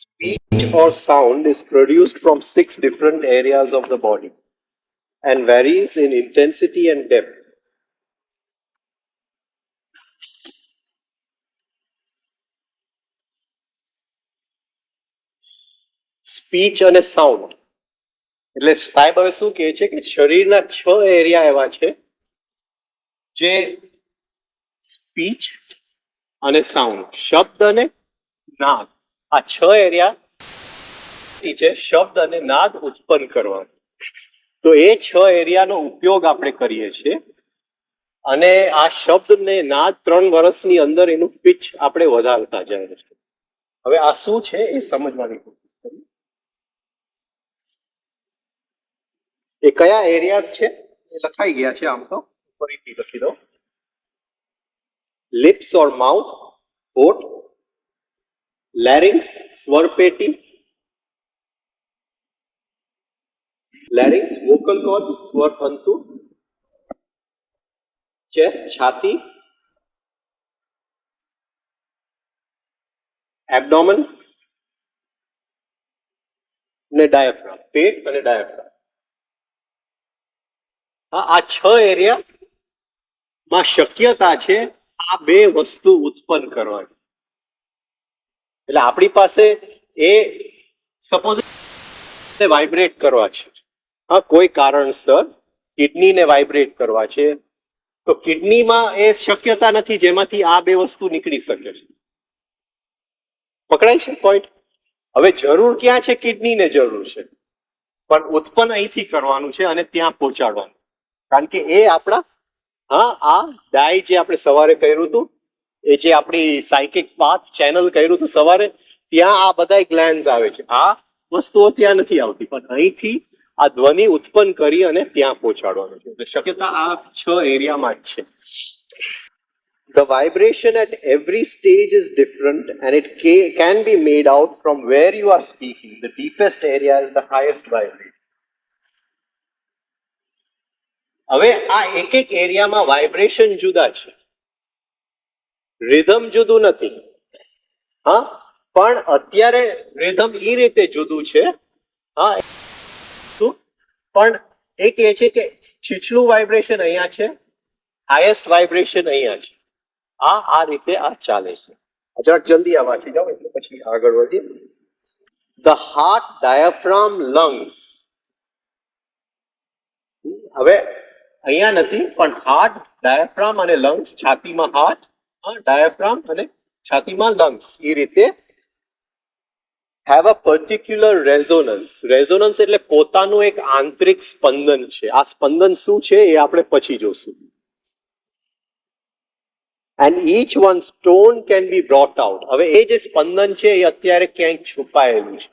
Speech or sound is produced from six different areas of the body and varies in intensity and depth. Speech અને sound એટલે સાહેબ હવે શું કહે છે કે શરીરના 6 એરિયા એવા છે જે સ્પીચ અને સાઉન્ડ શબ્દ અને નાદ આ 6 એરિયા છે શબ્દ અને નાદ ઉત્પન્ન કરવા. તો એ 6 એરિયાનો ઉપયોગ આપણે કરીએ છીએ અને આ શબ્દ ને નાદ 3 વર્ષની અંદર એનું પિચ આપણે વધારતા જાય છે. હવે આ શું છે એ સમજવાની કોશિશ કરીએ. એ કયા એરિયા છે એ લખાઈ ગયા છે આમ તો ફરીથી લખી દો. લિપ્સ ઓર માઉથ હોઠ, લેરિંગ્સ સ્વર પેટી, લેરિંગ્સ વોકલ કોર્ડ સ્વર તંતુ, ચેસ્ટ છાતી, એબડોમન ને ડાયાફ્રામ પેટ અને ડાયાફ્રામ. આ 6 એરિયામાં શક્યતા છે આ બે વસ્તુ ઉત્પન્ન કરવાની. એટલે આપણી પાસે એ સપોઝ વાઇબ્રેટ કરવા છે, હા કોઈ કારણસર કિડનીને વાઇબ્રેટ કરવા છે તો કિડનીમાં એ શક્યતા નથી જેમાંથી આ બે વસ્તુ નીકળી શકે છે. પકડાય છે પોઈન્ટ? હવે જરૂર ક્યાં છે? કિડનીને જરૂર છે, પણ ઉત્પન્ન અહીંથી કરવાનું છે અને ત્યાં પહોંચાડવાનું. કારણ કે એ આપણા આ ડાય જે આપણે સવારે કર્યું હતું, એ જે આપણી સાયકિક પાથ ચેનલ કર્યું હતું સવારે, ત્યાં આ બધા ગ્લેન્ડ આવે છે. આ વસ્તુઓ ત્યાં નથી આવતી, પણ અહીંથી આ ધ્વનિ ઉત્પન્ન કરી અને ત્યાં પહોંચાડવાનું છે. એટલે શક્યતા આ 6 એરિયામાં જ છે. The vibration at every stage is different and it can be made out from where you are speaking. The deepest area is the highest vibration. હવે આ એક એક એરિયામાં વાઇબ્રેશન જુદા છે, રિધમ જુદું નથી. હા, પણ અત્યારે રિધમ એ રીતે જુદું છે. હા, પણ એક એ છે કે છીછલું વાઇબ્રેશન અહીંયા છે, હાઈએસ્ટ વાઇબ્રેશન અહીંયા છે. આ રીતે આ ચાલે છે. જરાક જલ્દી આ વાંચી જાઓ એટલે પછી આગળ વધીએ. The heart, diaphragm, lungs. હવે અહીંયા નથી, પણ હાર્ટ, ડાયાફ્રામ અને લંગ્સ, છાતીમાં હાર્ટ, ડાયાફ્રામ અને છાતીમાં લંગ્સ, એ રીતે have a particular resonance. Resonance એટલે પોતાનું એક આંતરિક સ્પંદન છે. આ સ્પંદન શું છે એ આપણે પછી જોશું. And each one's tone can be brought out. હવે એ જે સ્પંદન છે એ અત્યારે ક્યાંક છુપાયેલું છે.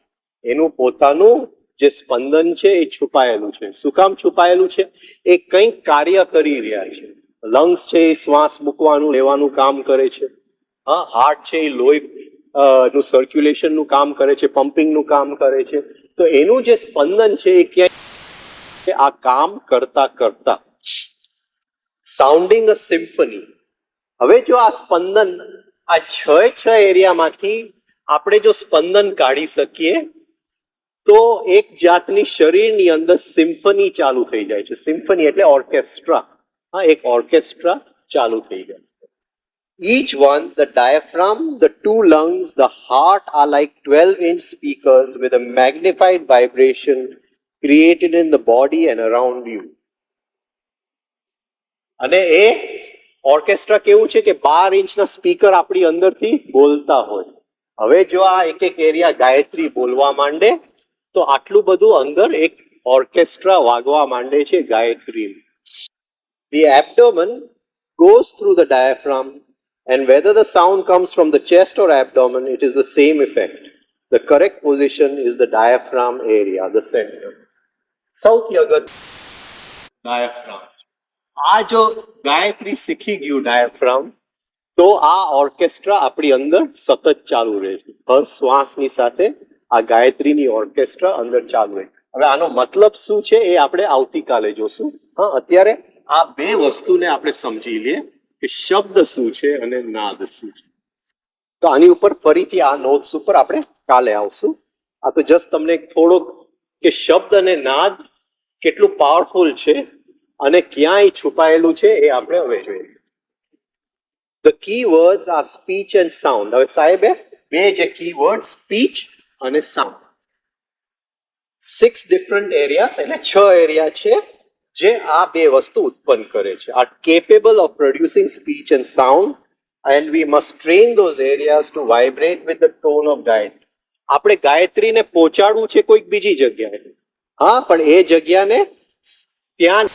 એનું પોતાનું જે સ્પંદન છે એ છુપાયેલું છે. શું કામ છુપાયેલું છે? એ કંઈક કાર્ય કરી રહ્યા છે. લંગ્સ છે એ શ્વાસ મૂકવાનું લેવાનું કામ કરે છે. હા, હાર્ટ છે એ લોહી નું સર્ક્યુલેશન નું કામ કરે છે, પમ્પિંગ નું કામ કરે છે. તો એનું જે સ્પંદન છે એ ક્યાંય આ કામ કરતા કરતા સાઉન્ડિંગ અ સિમ્ફની. હવે જો આ સ્પંદન આ 6 એરિયામાંથી આપણે જો સ્પંદન કાઢી શકીએ તો એક જાતની શરીરની અંદર સિમ્ફની ચાલુ થઈ જાય છે. સિમ્ફની એટલે ઓર્કેસ્ટ્રા. હા, એક ઓર્કેસ્ટ્રા ચાલુ થઈ જાય. Each one, the diaphragm, the 2 lungs, the heart are like 12-inch speakers with a magnified vibration created in the body and around you. અને એ ઓર્કેસ્ટ્રા કેવું છે કે 12 ઇંચના સ્પીકર આપણી અંદરથી બોલતા હોય. હવે જો આ એક એક એરિયા ગાયત્રી બોલવા માંડે તો આટલું બધું અંદર એક ઓર્કેસ્ટ્રા વાગવા માંડે છે Gayatri. The abdomen goes through the diaphragm and whether the sound comes from the chest or abdomen, it is the same effect. The correct position is the diaphragm area, the center. સૌથી અગત્ય diaphragm. આ જો ગાયત્રી શીખી ગયું diaphragm, તો આ orchestra આપણી અંદર સતત ચાલુ રહે છે. હર શ્વાસની સાથે આ ગાયત્રીની ઓર્કેસ્ટ્રા અંદર ચાલુ રહે. હવે આનો મતલબ શું છે એ આપણે આવતીકાલે જોશું. હા, અત્યારે આ બે વસ્તુને આપણે સમજી લઈએ કે શબ્દ શું છે અને નાદ શું છે. તો આની ઉપર ફરીથી આ નોટ્સ ઉપર આપણે કાલે આવશું. આ તો જસ્ટ તમને થોડોક કે શબ્દ અને નાદ કેટલું પાવરફુલ છે અને ક્યાંય છુપાયેલું છે એ આપણે હવે જોઈએ. The key words are speech and sound. હવે સાહેબે બે જે કી વર્ડ સ્પીચ અને સાઉન્ડ, 6 ડિફરન્ટ એરિયાસ એટલે 6 એરિયા છે જે આ બે વસ્તુ ઉત્પન્ન કરે છે. R capable of producing speech and sound and we must train those areas to vibrate with the tone of Gayatri. આપણે ગાયત્રીને પહોંચાડવું છે કોઈક બીજી જગ્યાએ, હા, પણ એ જગ્યાને ત્યાં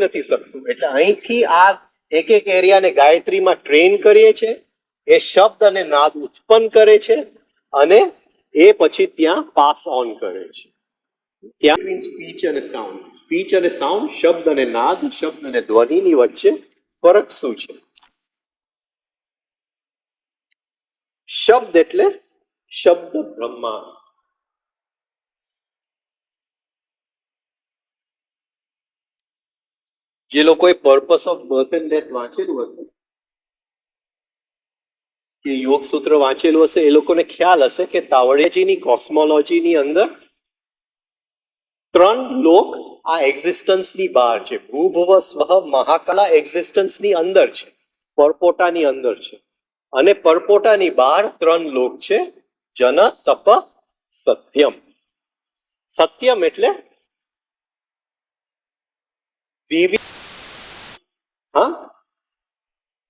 નથી શકતું. એટલે અહીંથી આ એક એક એરિયાને ગાયત્રીમાં ટ્રેન કરીએ છીએ, એ શબ્દ અને નાદ ઉત્પન્ન કરે છે અને એ પછી ત્યાં પાસ ઓન કરે છે. ત્યાં સ્પીચ અને સાઉન્ડ, સ્પીચ અને સાઉન્ડ, શબ્દ અને નાદ, શબ્દ અને ધ્વનિની વચ્ચે ફરક શું છે? શબ્દ એટલે શબ્દ બ્રહ્માંડ. જે લોકોએ purpose of birth and death વાંચેલું હશે કે યોગ સૂત્ર વાંચેલું હશે, એ લોકોને ખ્યાલ હશે કે તાવડેજીની કોસ્મોલોજીની અંદર 3 લોક આ એક્ઝિસ્ટન્સની બહાર છે. ભૂભુવ સ્વઃ મહાકાલા એક્ઝિસ્ટન્સની અંદર છે, પરપોટાની અંદર છે, અને પરપોટાની બહાર 3 લોક છે, જન, તપ, સત્યમ. સત્યમ એટલે દિવ્ય, હા,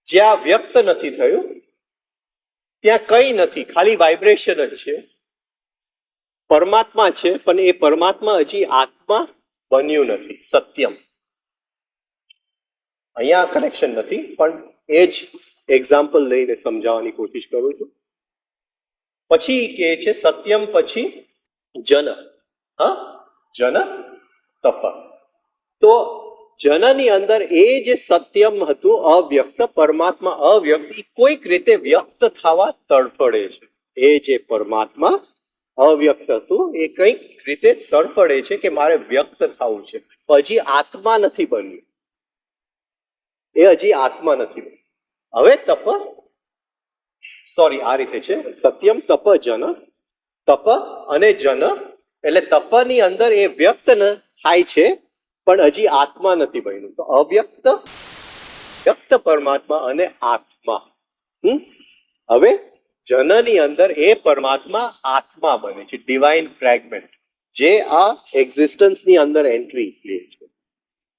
જ્યાં વ્યક્ત નથી થયું, ત્યાં કઈ નથી, ખાલી વાઇબ્રેશન જ છે. પરમાત્મા છે પણ એ પરમાત્મા હજી આત્મા બન્યું નથી, સત્યમ. અહીંયા કનેક્શન નથી પણ એ જ એક્ઝામ્પલ લઈને સમજાવવાની કોશિશ કરું છું. પછી કે છે સત્યમ, પછી જન, હા, જન, તપ. તો જનની અંદર એ જે સત્યમ હતું અવ્યક્ત, પરમાત્મા અવ્યક્ત, કોઈક રીતે વ્યક્ત થવા તડફડે છે. એ જે પરમાત્મા અવ્યક્ત હતું એ કઈક રીતે તડફડે છે કે મારે વ્યક્ત થવું છે. હજી આત્મા નથી બન્યું, એ હજી આત્મા નથી બન્યું. હવે તપ, સોરી, આ રીતે છે સત્યમ, તપ, જન. તપ અને જન એટલે તપની અંદર એ વ્યક્ત થાય છે પણ હજી આત્મા નથી બન્યું. તો અવ્યક્ત, વ્યક્ત પરમાત્મા અને આત્મા. હવે જનની અંદર એ પરમાત્મા આત્મા બને છે, ડિવાઇન ફ્રેગમેન્ટ, જે આ એક્ઝિસ્ટન્સની અંદર એન્ટ્રી લે છે.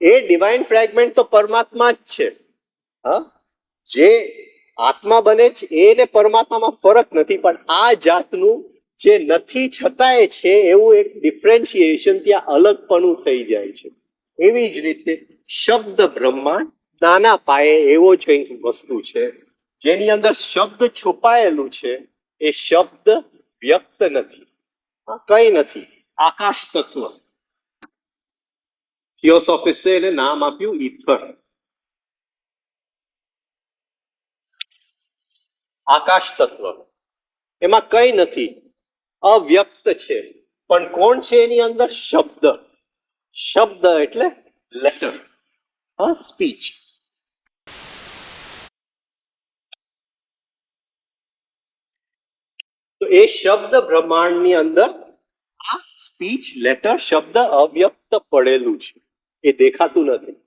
એ ડિવાઇન ફ્રેગમેન્ટ તો પરમાત્મા જ છે. હા, જે આત્મા બને છે એને પરમાત્મામાં ફરક નથી, પણ આ જાતનું જે નથી છતાંય છે એવું એક ડિફરન્શિએશન ત્યાં અલગપણું થઈ જાય છે. એવી જ રીતે શબ્દ બ્રહ્માંડ નાના પાયે એવો જ કંઈક વસ્તુ છે જેની અંદર શબ્દ છુપાયેલું છે. એ શબ્દ વ્યક્ત નથી, કઈ નથી, આકાશ તત્વ. થિયોસોફિસે એને નામ આપ્યું ઈથર. આકાશ તત્વ, એમાં કઈ નથી, અવ્યક્ત છે. પણ કોણ છે એની અંદર? શબ્દ. શબ્દ એટલે લેટર, હા, સ્પીચ. તો એ શબ્દ બ્રહ્માંડની અંદર આ સ્પીચ, લેટર, શબ્દ અવ્યક્ત પડેલું છે, એ દેખાતું નથી.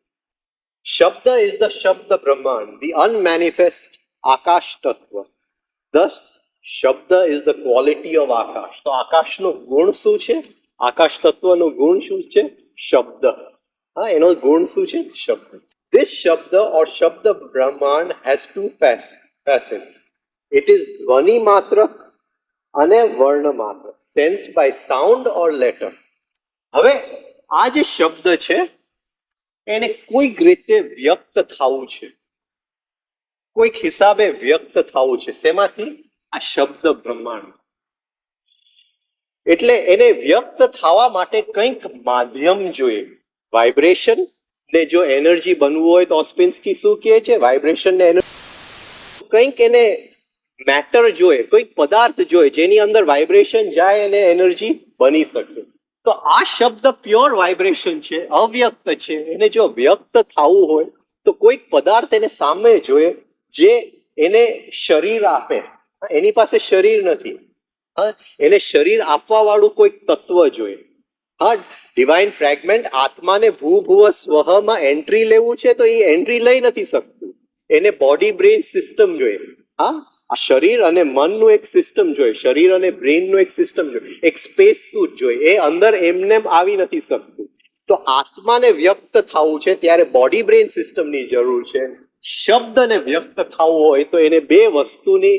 શબ્દ ઇઝ ધ શબ્દ બ્રહ્માંડ, ધી અનમેનિફેસ્ટ આકાશ તત્વ. દસ શબ્દ ઇઝ ધ ક્વોલિટી ઓફ આકાશ. તો આકાશનો ગુણ શું છે? આકાશ તત્વનો ગુણ શું છે? શબ્દ. હા, એનો ગુણ શું છે? શબ્દ. This શબ્દ or શબ્દ બ્રહ્માંડ has two facets. It is ધ્વનિ માત્ર અને વર્ણ માત્ર, sense by sound or letter. હવે આ જે શબ્દ છે એને કોઈક રીતે વ્યક્ત થવું છે, કોઈક હિસાબે વ્યક્ત થવું છે. શેમાંથી? આ શબ્દ બ્રહ્માંડ. એટલે એને વ્યક્ત થવા માટે કંઈક માધ્યમ જોઈએ. વાઇબ્રેશન ને જો એનર્જી બનવું હોય તો ઓસ્પિન્સ્કી શું કહે છે? વાઇબ્રેશન ને એનર્જી, કંઈક એને મેટર જોઈએ, કોઈક પદાર્થ જોઈએ જેની અંદર વાઇબ્રેશન જાય અને એનર્જી બની શકે. તો આ શબ્દ પ્યોર વાઇબ્રેશન છે, અવ્યક્ત છે. એને જો વ્યક્ત થવું હોય તો કોઈક પદાર્થ એને સામે જોઈએ જે એને શરીર આપે. એની પાસે શરીર નથી, એને શરીર આપવા વાળું કોઈક તત્વ જોઈએ. હા, ડિવાઇન ફ્રેગમેન્ટ આત્માને ભૂભુવ સ્વહમાં એન્ટ્રી લેવું છે તો એ એન્ટ્રી લઈ નથી શકતું. એને બોડી બ્રેન સિસ્ટમ જોઈએ. હા, આ શરીર અને મનનું એક સિસ્ટમ જોઈએ, શરીર અને બ્રેનનું એક સિસ્ટમ જોઈએ, એક સ્પેસ સૂટ જોઈએ. એ અંદર એમને આવી નથી શકતું. તો આત્માને વ્યક્ત થવું છે ત્યારે બોડી બ્રેન સિસ્ટમની જરૂર છે. શબ્દને વ્યક્ત થવું હોય તો એને બે વસ્તુની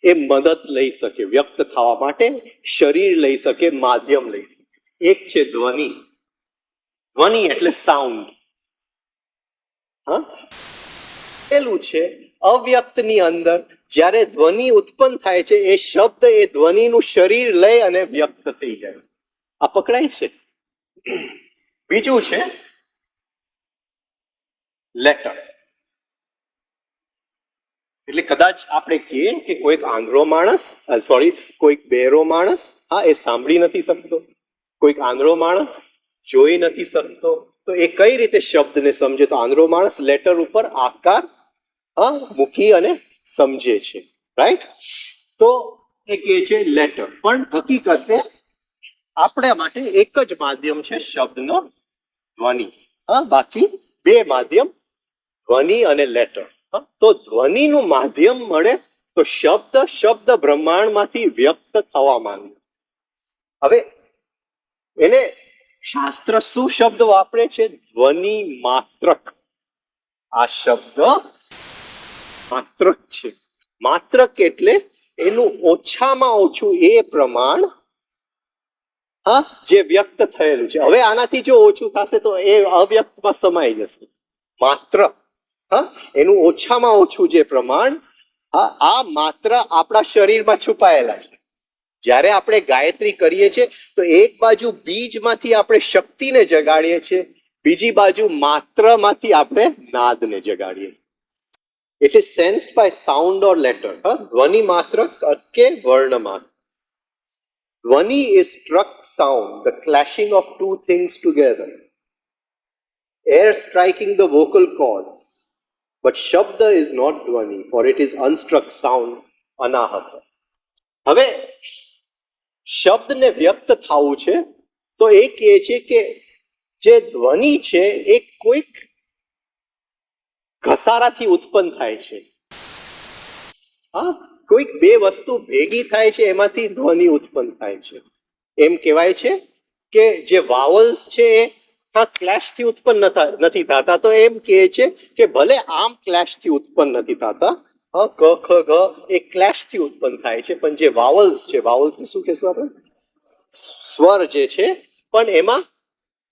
એ મદદ લઈ શકે. વ્યક્ત થવા માટે શરીર લઈ શકે, માધ્યમ લઈ શકે. એક છે ધ્વનિ. ધ્વનિ એટલે સાઉન્ડ. હા, પેલું છે અવ્યક્તની અંદર જ્યારે ધ્વનિ ઉત્પન્ન થાય છે એ શબ્દ એ ધ્વનિનું શરીર લઈ અને વ્યક્ત થઈ જાય. આ પકડાય છે? બીજું છે લેટર. એટલે કદાચ આપણે કહીએ કે કોઈક આંધળો માણસ, કોઈક બહેરો માણસ, હા, એ સાંભળી નથી શકતો, કોઈક આંધળો માણસ જોઈ નથી શકતો, તો એ કઈ રીતે શબ્દને સમજે? તો આંધળો માણસ લેટર ઉપર આકાર મૂકી અને સમજે છે, રાઈટ? તો એ કહે છે લેટર. પણ હકીકતે આપણા માટે એક જ માધ્યમ છે શબ્દનો, ધ્વનિ. બાકી બે માધ્યમ, ધ્વનિ અને લેટર. તો ધ્વનિનું માધ્યમ મળે તો શબ્દ બ્રહ્માંડમાંથી વ્યક્ત થવા માંગે. હવે એને શાસ્ત્ર શું શબ્દ વાપરે છે? ધ્વનિ માત્રક. આ શબ્દ માત્રક છે. માત્રક એટલે એનું ઓછામાં ઓછું એ પ્રમાણ જે વ્યક્ત થયેલું છે. હવે આનાથી જો ઓછું થશે તો એ અવ્યક્તમાં સમાઈ જશે. માત્ર એનું ઓછામાં ઓછું જે પ્રમાણ, આ માત્ર આપણા શરીરમાં છુપાયેલા છે. જ્યારે આપણે ગાયત્રી કરીએ છીએ તો એક બાજુ બીજમાંથી આપણે શક્તિને જગાડીએ છીએ, બીજી બાજુ માત્રમાંથી આપણે નાદને જગાડીએ છીએ. It is sensed by sound or letter. ધ્વનિ માત્ર કે વર્ણ માત્ર. ધ્વનિ is struck sound, the clashing of two things together, air striking the vocal cords. But Shabda is not Dhvani, for it is unstruck sound, Anahata. હવે શબ્દને વ્યક્ત થવું છે તો એ કહે છે કે જે ધ્વનિ છે એ કોઈક ઘસારાથી ઉત્પન્ન થાય છે. કોઈક બે વસ્તુ ભેગી થાય છે, એમાંથી ધ્વનિ ઉત્પન્ન થાય છે. એમ કહેવાય છે કે જે વાવલ્સ છે એ ક્લેશથી ઉત્પન્ન નથી થતા. તો એમ કહે છે કે ભલે આમ ક્લેશથી ઉત્પન્ન નથી થતા, ક ખ ગ એ ક્લેશથી ઉત્પન્ન થાય છે, પણ જે વાવલ્સ છે, વાવલ્સને શું કહેશું આપણે? સ્વર જે છે, પણ એમાં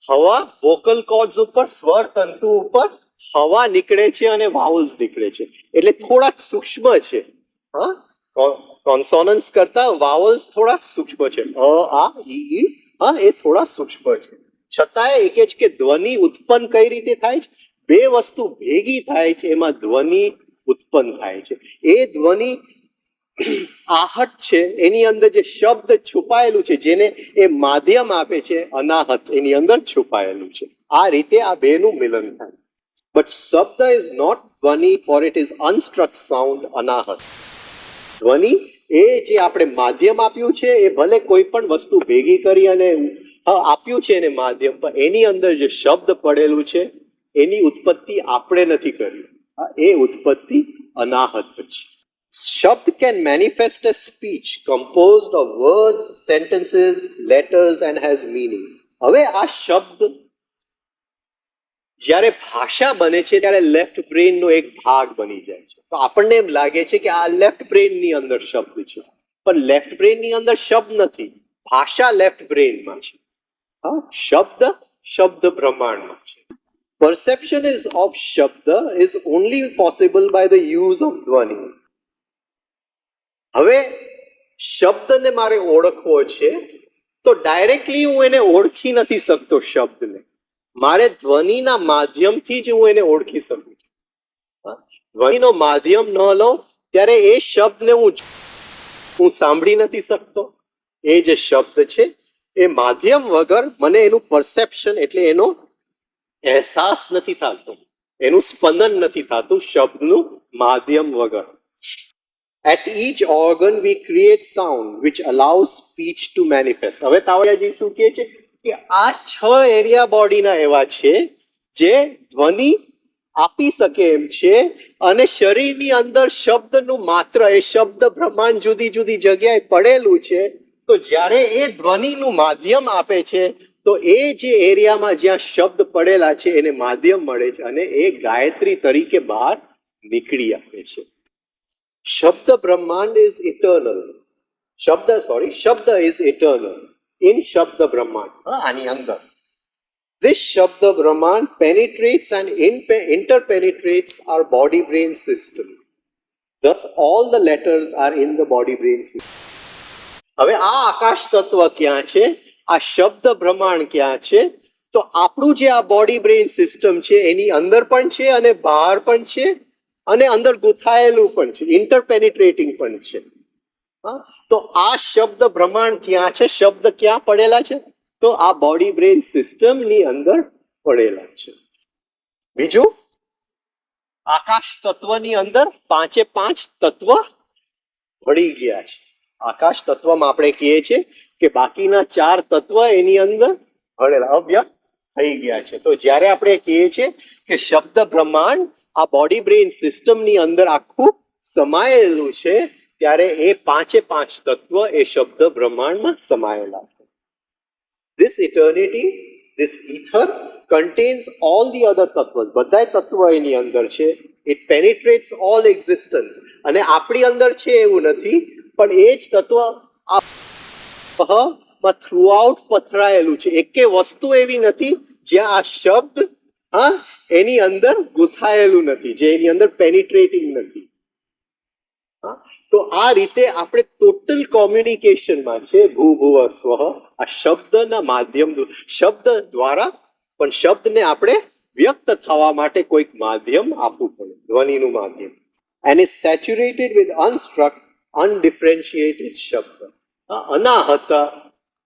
હવા, વોકલ કોર્ડ્સ ઉપર, સ્વર તંતુ ઉપર હવા નીકળે છે અને વાવલ્સ નીકળે છે. એટલે થોડાક સૂક્ષ્મ છે. કોન્સોનન્સ કરતા વાવલ્સ થોડા સૂક્ષ્મ છે. આ ઈ એ થોડા સૂક્ષ્મ છે. છતાંય એ કહે છે કે ધ્વનિ ઉત્પન્ન કઈ રીતે થાય છે? બે વસ્તુ ભેગી થાય છે, એમાં ધ્વનિ ઉત્પન્ન થાય છે. એ ધ્વનિ આહટ છે, એની અંદર જે શબ્દ છુપાયેલું છે, જેને એ માધ્યમ આપે છે, અનાહત એની અંદર છુપાયેલું છે. આ રીતે આ બેનું મિલન થાય. બટ શબ્દ ઇઝ નોટ ધ્વનિ, ફોર ઇટ ઇઝ અનસ્ટ્રક સાઉન્ડ, અનાહત. ધ્વનિ એ જે આપણે માધ્યમ આપ્યું છે, એ ભલે કોઈ પણ વસ્તુ ભેગી કરી અને આપ્યું છે એને માધ્યમ, પણ એની અંદર જે શબ્દ પડેલું છે એની ઉત્પત્તિ આપણે નથી કરી. એ ઉત્પત્તિ અનાહત છે. શબ્દ can manifest as speech composed of words, sentences, letters and has meaning. હવે આ શબ્દ જ્યારે ભાષા બને છે ત્યારે લેફ્ટ બ્રેન નો એક ભાગ બની જાય છે. તો આપણને એમ લાગે છે કે આ લેફ્ટ બ્રેન ની અંદર શબ્દ છે, પણ લેફ્ટ બ્રેન ની અંદર શબ્દ નથી. ભાષા લેફ્ટ બ્રેનમાં છે. શબ્દ બ્રહ્માંડમાં છે. Perception is of Shabda is only possible by the use of Dhvani. હવે શબ્દને મારે ઓળખવો છે તો ડાયરેક્ટલી હું એને ઓળખી નથી શકતો. શબ્દને મારે ધ્વનિના માધ્યમથી જ હું એને ઓળખી શકું છું. ધ્વનિનો માધ્યમ ન લઉં ત્યારે એ શબ્દને હું સાંભળી નથી શકતો. એ જે શબ્દ છે એ માધ્યમ વગર મને એનું પરસેપ્શન એટલે એનો અહેસાસ નથી થતો, એનું સ્પંદન નથી થતું શબ્દનું માધ્યમ વગર. At each organ we create sound which allows speech to manifest. હવે તાવડિયાજી શું કહે છે કે આ 6 એરિયા બોડીના એવા છે જે ધ્વનિ આપી શકે એમ છે અને શરીરની અંદર શબ્દનું માત્ર એ શબ્દ બ્રહ્માંડ જુદી જુદી જગ્યાએ પડેલું છે. તો જ્યારે એ ધ્વનિનું માધ્યમ આપે છે તો એ જે એરિયામાં જ્યાં શબ્દ પડેલા છે એને માધ્યમ મળે છે અને એ ગાયત્રી તરીકે બહાર નીકળી આવે છે. શબ્દ બ્રહ્માંડ ઇઝ ઇટર્નલ. શબ્દ ઇઝ ઇટર્નલ ઇન શબ્દ બ્રહ્માંડ. આની અંદર this shabda brahman penetrates and interpenetrates our body brain system. Thus all the letters are in the body brain system. હવે આ આકાશ તત્વ ક્યાં છે, આ શબ્દ બ્રહ્માંડ ક્યાં છે? તો આપણું જે આ બોડી બ્રેઇન સિસ્ટમ છે એની અંદર પણ છે અને બહાર પણ છે અને અંદર ગુથાયેલું પણ છે, ઇન્ટરપેનિટ્રેટિંગ પણ છે. તો આ શબ્દ બ્રહ્માંડ ક્યાં છે, શબ્દ ક્યાં પડેલા છે? તો આ બોડી બ્રેઇન સિસ્ટમની અંદર પડેલા છે. બીજું, આકાશ તત્વની અંદર 5 તત્વ ભળી ગયા છે. આકાશ તત્વમાં આપણે કહીએ છીએ કે બાકીના 4 તત્વ એની અંદર ભળેલા અવ્યક્ત થઈ ગયા છે. તો જ્યારે આપણે કહીએ છીએ કે શબ્દ બ્રહ્માંડ આ બોડી બ્રેઇન સિસ્ટમની અંદર આખું સમાયેલું છે ત્યારે એ 5 તત્વ એ શબ્દ બ્રહ્માંડમાં સમાયેલા છે. This eternity, this ether contains all the other tattvas. બધા તત્વ એની અંદર છે. It penetrates all existence. અને આપણી અંદર છે એવું નથી, પણ એ જ તત્વ આ થ્રુઆઉટ પથરાયેલું છે. એકે વસ્તુ એવી નથી જ્યાં આ શબ્દ એની અંદર ગુથાયેલું નથી, જે એની અંદર પેનિટ્રેટિંગ નથી. તો આ રીતે આપણે ટોટલ કોમ્યુનિકેશનમાં છે ભૂભુવ સ્વઃ આ શબ્દના માધ્યમ, શબ્દ દ્વારા, પણ શબ્દને આપણે વ્યક્ત થવા માટે કોઈક માધ્યમ આપવું પડે, ધ્વનિનું માધ્યમ. And is saturated with unstruck, undifferentiated શબ્દ. અનાહત,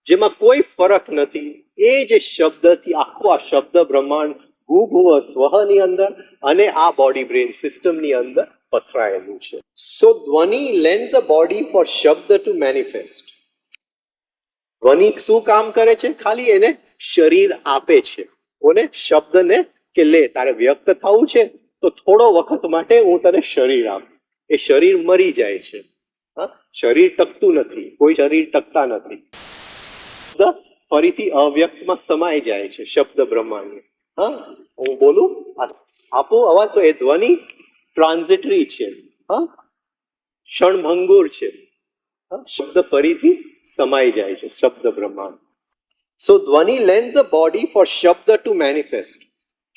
જેમાં કોઈ ફરક નથી, એ જે શબ્દથી આખું આ શબ્દ બ્રહ્માંડ ભૂભુવ સ્વઃની અંદર અને આ બોડી બ્રેઇન સિસ્ટમની અંદર પથરાયેલું છે. સો ધ્વનિ lends a body for શબ્દ to manifest. ધ્વનિ શું કામ કરે છે? ખાલી એને શરીર આપે છે. કોને? શબ્દને, કે લે તારે વ્યક્ત થવું છે તો થોડો વખત માટે હું તને શરીર આપું. એ શરીર મરી જાય છે. શરીર ટકતું નથી, કોઈ શરીર ટકતા નથી. શબ્દ ફરીથી અવ્યક્તમાં સમાઈ જાય છે શબ્દ બ્રહ્માંડ. હું બોલું, આપું અવાજ, તો એ ધ્વનિ ટ્રાન્ઝિટરી છે, ક્ષણભંગુર છે. શબ્દ ફરીથી સમાઈ જાય છે શબ્દ બ્રહ્માંડ. સો ધ્વનિ lends a body for શબ્દ to manifest.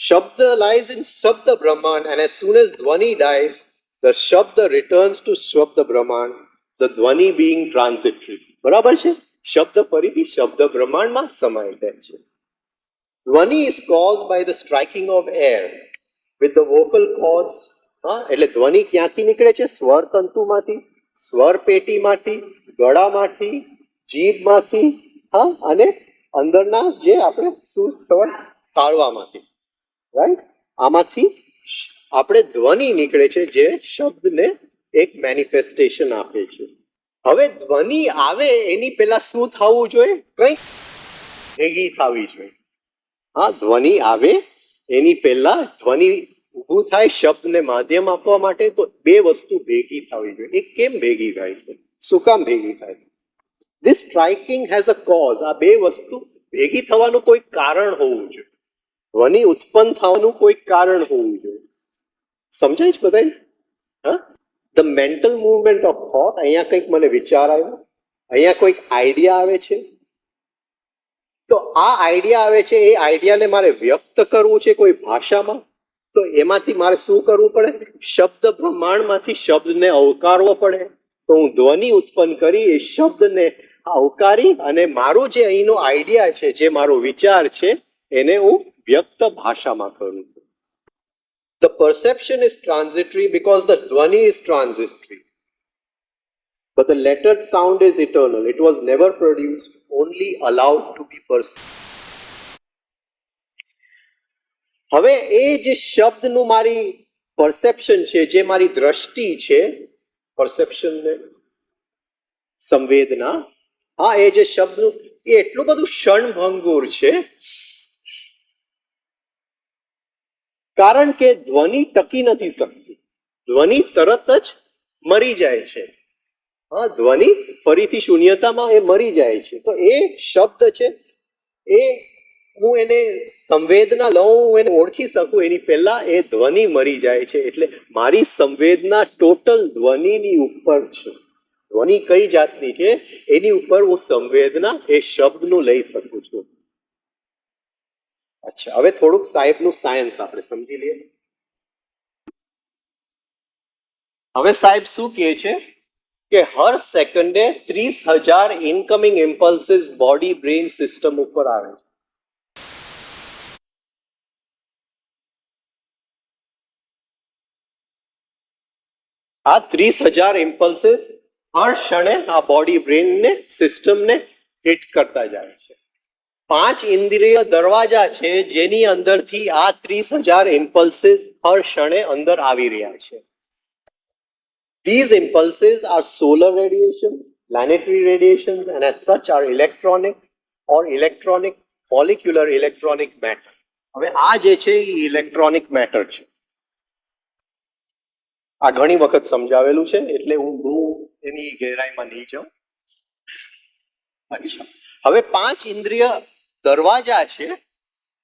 શબ્દ lies in શબ્દ બ્રહ્માંડ and as soon as ધ્વનિ dies, the શબ્દ returns to શબ્દ બ્રહ્માંડ, the ધ્વનિ being transitory. બરાબર છે? શબ્દ ફરીથી શબ્દ બ્રહ્માંડમાં સમાઈ જાય છે. ધ્વનિ is caused by the striking of air with the vocal cords. એટલે ધ્વનિ ક્યાંથી નીકળે છે? સ્વર તંતુમાંથી, સ્વર પેટીમાંથી, ગળામાંથી, જીભમાંથી, અને અંદરના જે આપણે શું સ્વર તાળવામાંથી, રાઈટ, આમાંથી આપણે ધ્વનિ નીકળે છે જે શબ્દને એક મેનિફેસ્ટેશન આપે છે. હવે ધ્વનિ આવે એની પહેલા શું થવું જોઈએ? કંઈક ભેગી થવી જોઈએ. ધ્વનિ આવે એની પહેલા ધ્વનિ ઊભું થાય શબ્દને માધ્યમ આપવા માટે, તો 2 વસ્તુ ભેગી થવી જોઈએ. એ કેમ ભેગી થાય છે? શું કામ ભેગી થાય છે? This striking has a cause. આ 2 વસ્તુ ભેગી થવાનું કોઈ કારણ હોવું જોઈએ. ધ્વનિ ઉત્પન્ન થવાનું કોઈ કારણ હોવું જોઈએ. સમજાય છે બધાને? The mental movement of thought. અહીંયા કંઈક મને વિચાર આવ્યો, અહીંયા કોઈક આઈડિયા આવે છે, તો આ આઈડિયા આવે છે, એ આઈડિયાને મારે વ્યક્ત કરવું છે કોઈ ભાષામાં, તો એમાંથી મારે શું કરવું પડે? શબ્દ બ્રહ્માંડમાંથી શબ્દને અવકારવો પડે. તો હું ધ્વનિ ઉત્પન્ન કરી એ શબ્દને આવકારી અને મારું જે અહીંનો આઈડિયા છે, જે મારો વિચાર છે, એને હું વ્યક્ત ભાષામાં કરું છું. The perception is transitory because the dhvani is transitory. But the lettered sound is eternal. It was never produced, only allowed to be perceived. હવે એ જે શબ્દનું મારી પરસેપ્શન છે, જે મારી દ્રષ્ટિ છે, પરસેપ્શન ને સંવેદના, હા, એ જે શબ્દનું એ એટલું બધું ક્ષણભંગુર છે, કારણ કે ધ્વનિ ટકી નથી શકતી. ધ્વનિ તરત જ મરી જાય છે. હા, ધ્વનિ ફરીથી શૂન્યતામાં એ મરી જાય છે. તો એ શબ્દ છે, એ હું એને સંવેદના લઉં, હું એને ઓળખી શકું એની પહેલા એ ધ્વનિ મરી જાય છે. એટલે મારી સંવેદના ટોટલ ધ્વનિની ઉપર છે. ધ્વનિ કઈ જાતની છે એની ઉપર હું સંવેદના એ શબ્દનું લઈ શકું છું. અચ્છા, હવે થોડુંક સાહેબનું સાયન્સ આપણે સમજી લઈએ. હવે સાહેબ શું કહે છે કે હર સેકન્ડે 30,000 incoming impulses body brain system ઉપર આવે છે. આ 30,000 ઇમ્પલ્સિસ હર ક્ષણે આ બોડી બ્રેઇન ને સિસ્ટમ ને હિટ કરતા જાય છે. 5 ઇન્દ્રિય દરવાજા છે જેની અંદરથી આ 30,000 ઇમ્પલ્સિસ હર ક્ષણે અંદર આવી રહ્યા છે. These impulses are solar radiation, planetary radiation, and as such are electronic or electronic molecular electronic matter. હવે આ જે છે એ ઇલેક્ટ્રોનિક મેટર છે. આ ઘણી વખત સમજાવેલું છે એટલે હું બહુ એની ગહેરાઈમાં નહીં જાઉં. અચ્છા, હવે 5 ઇન્દ્રિય દરવાજા છે.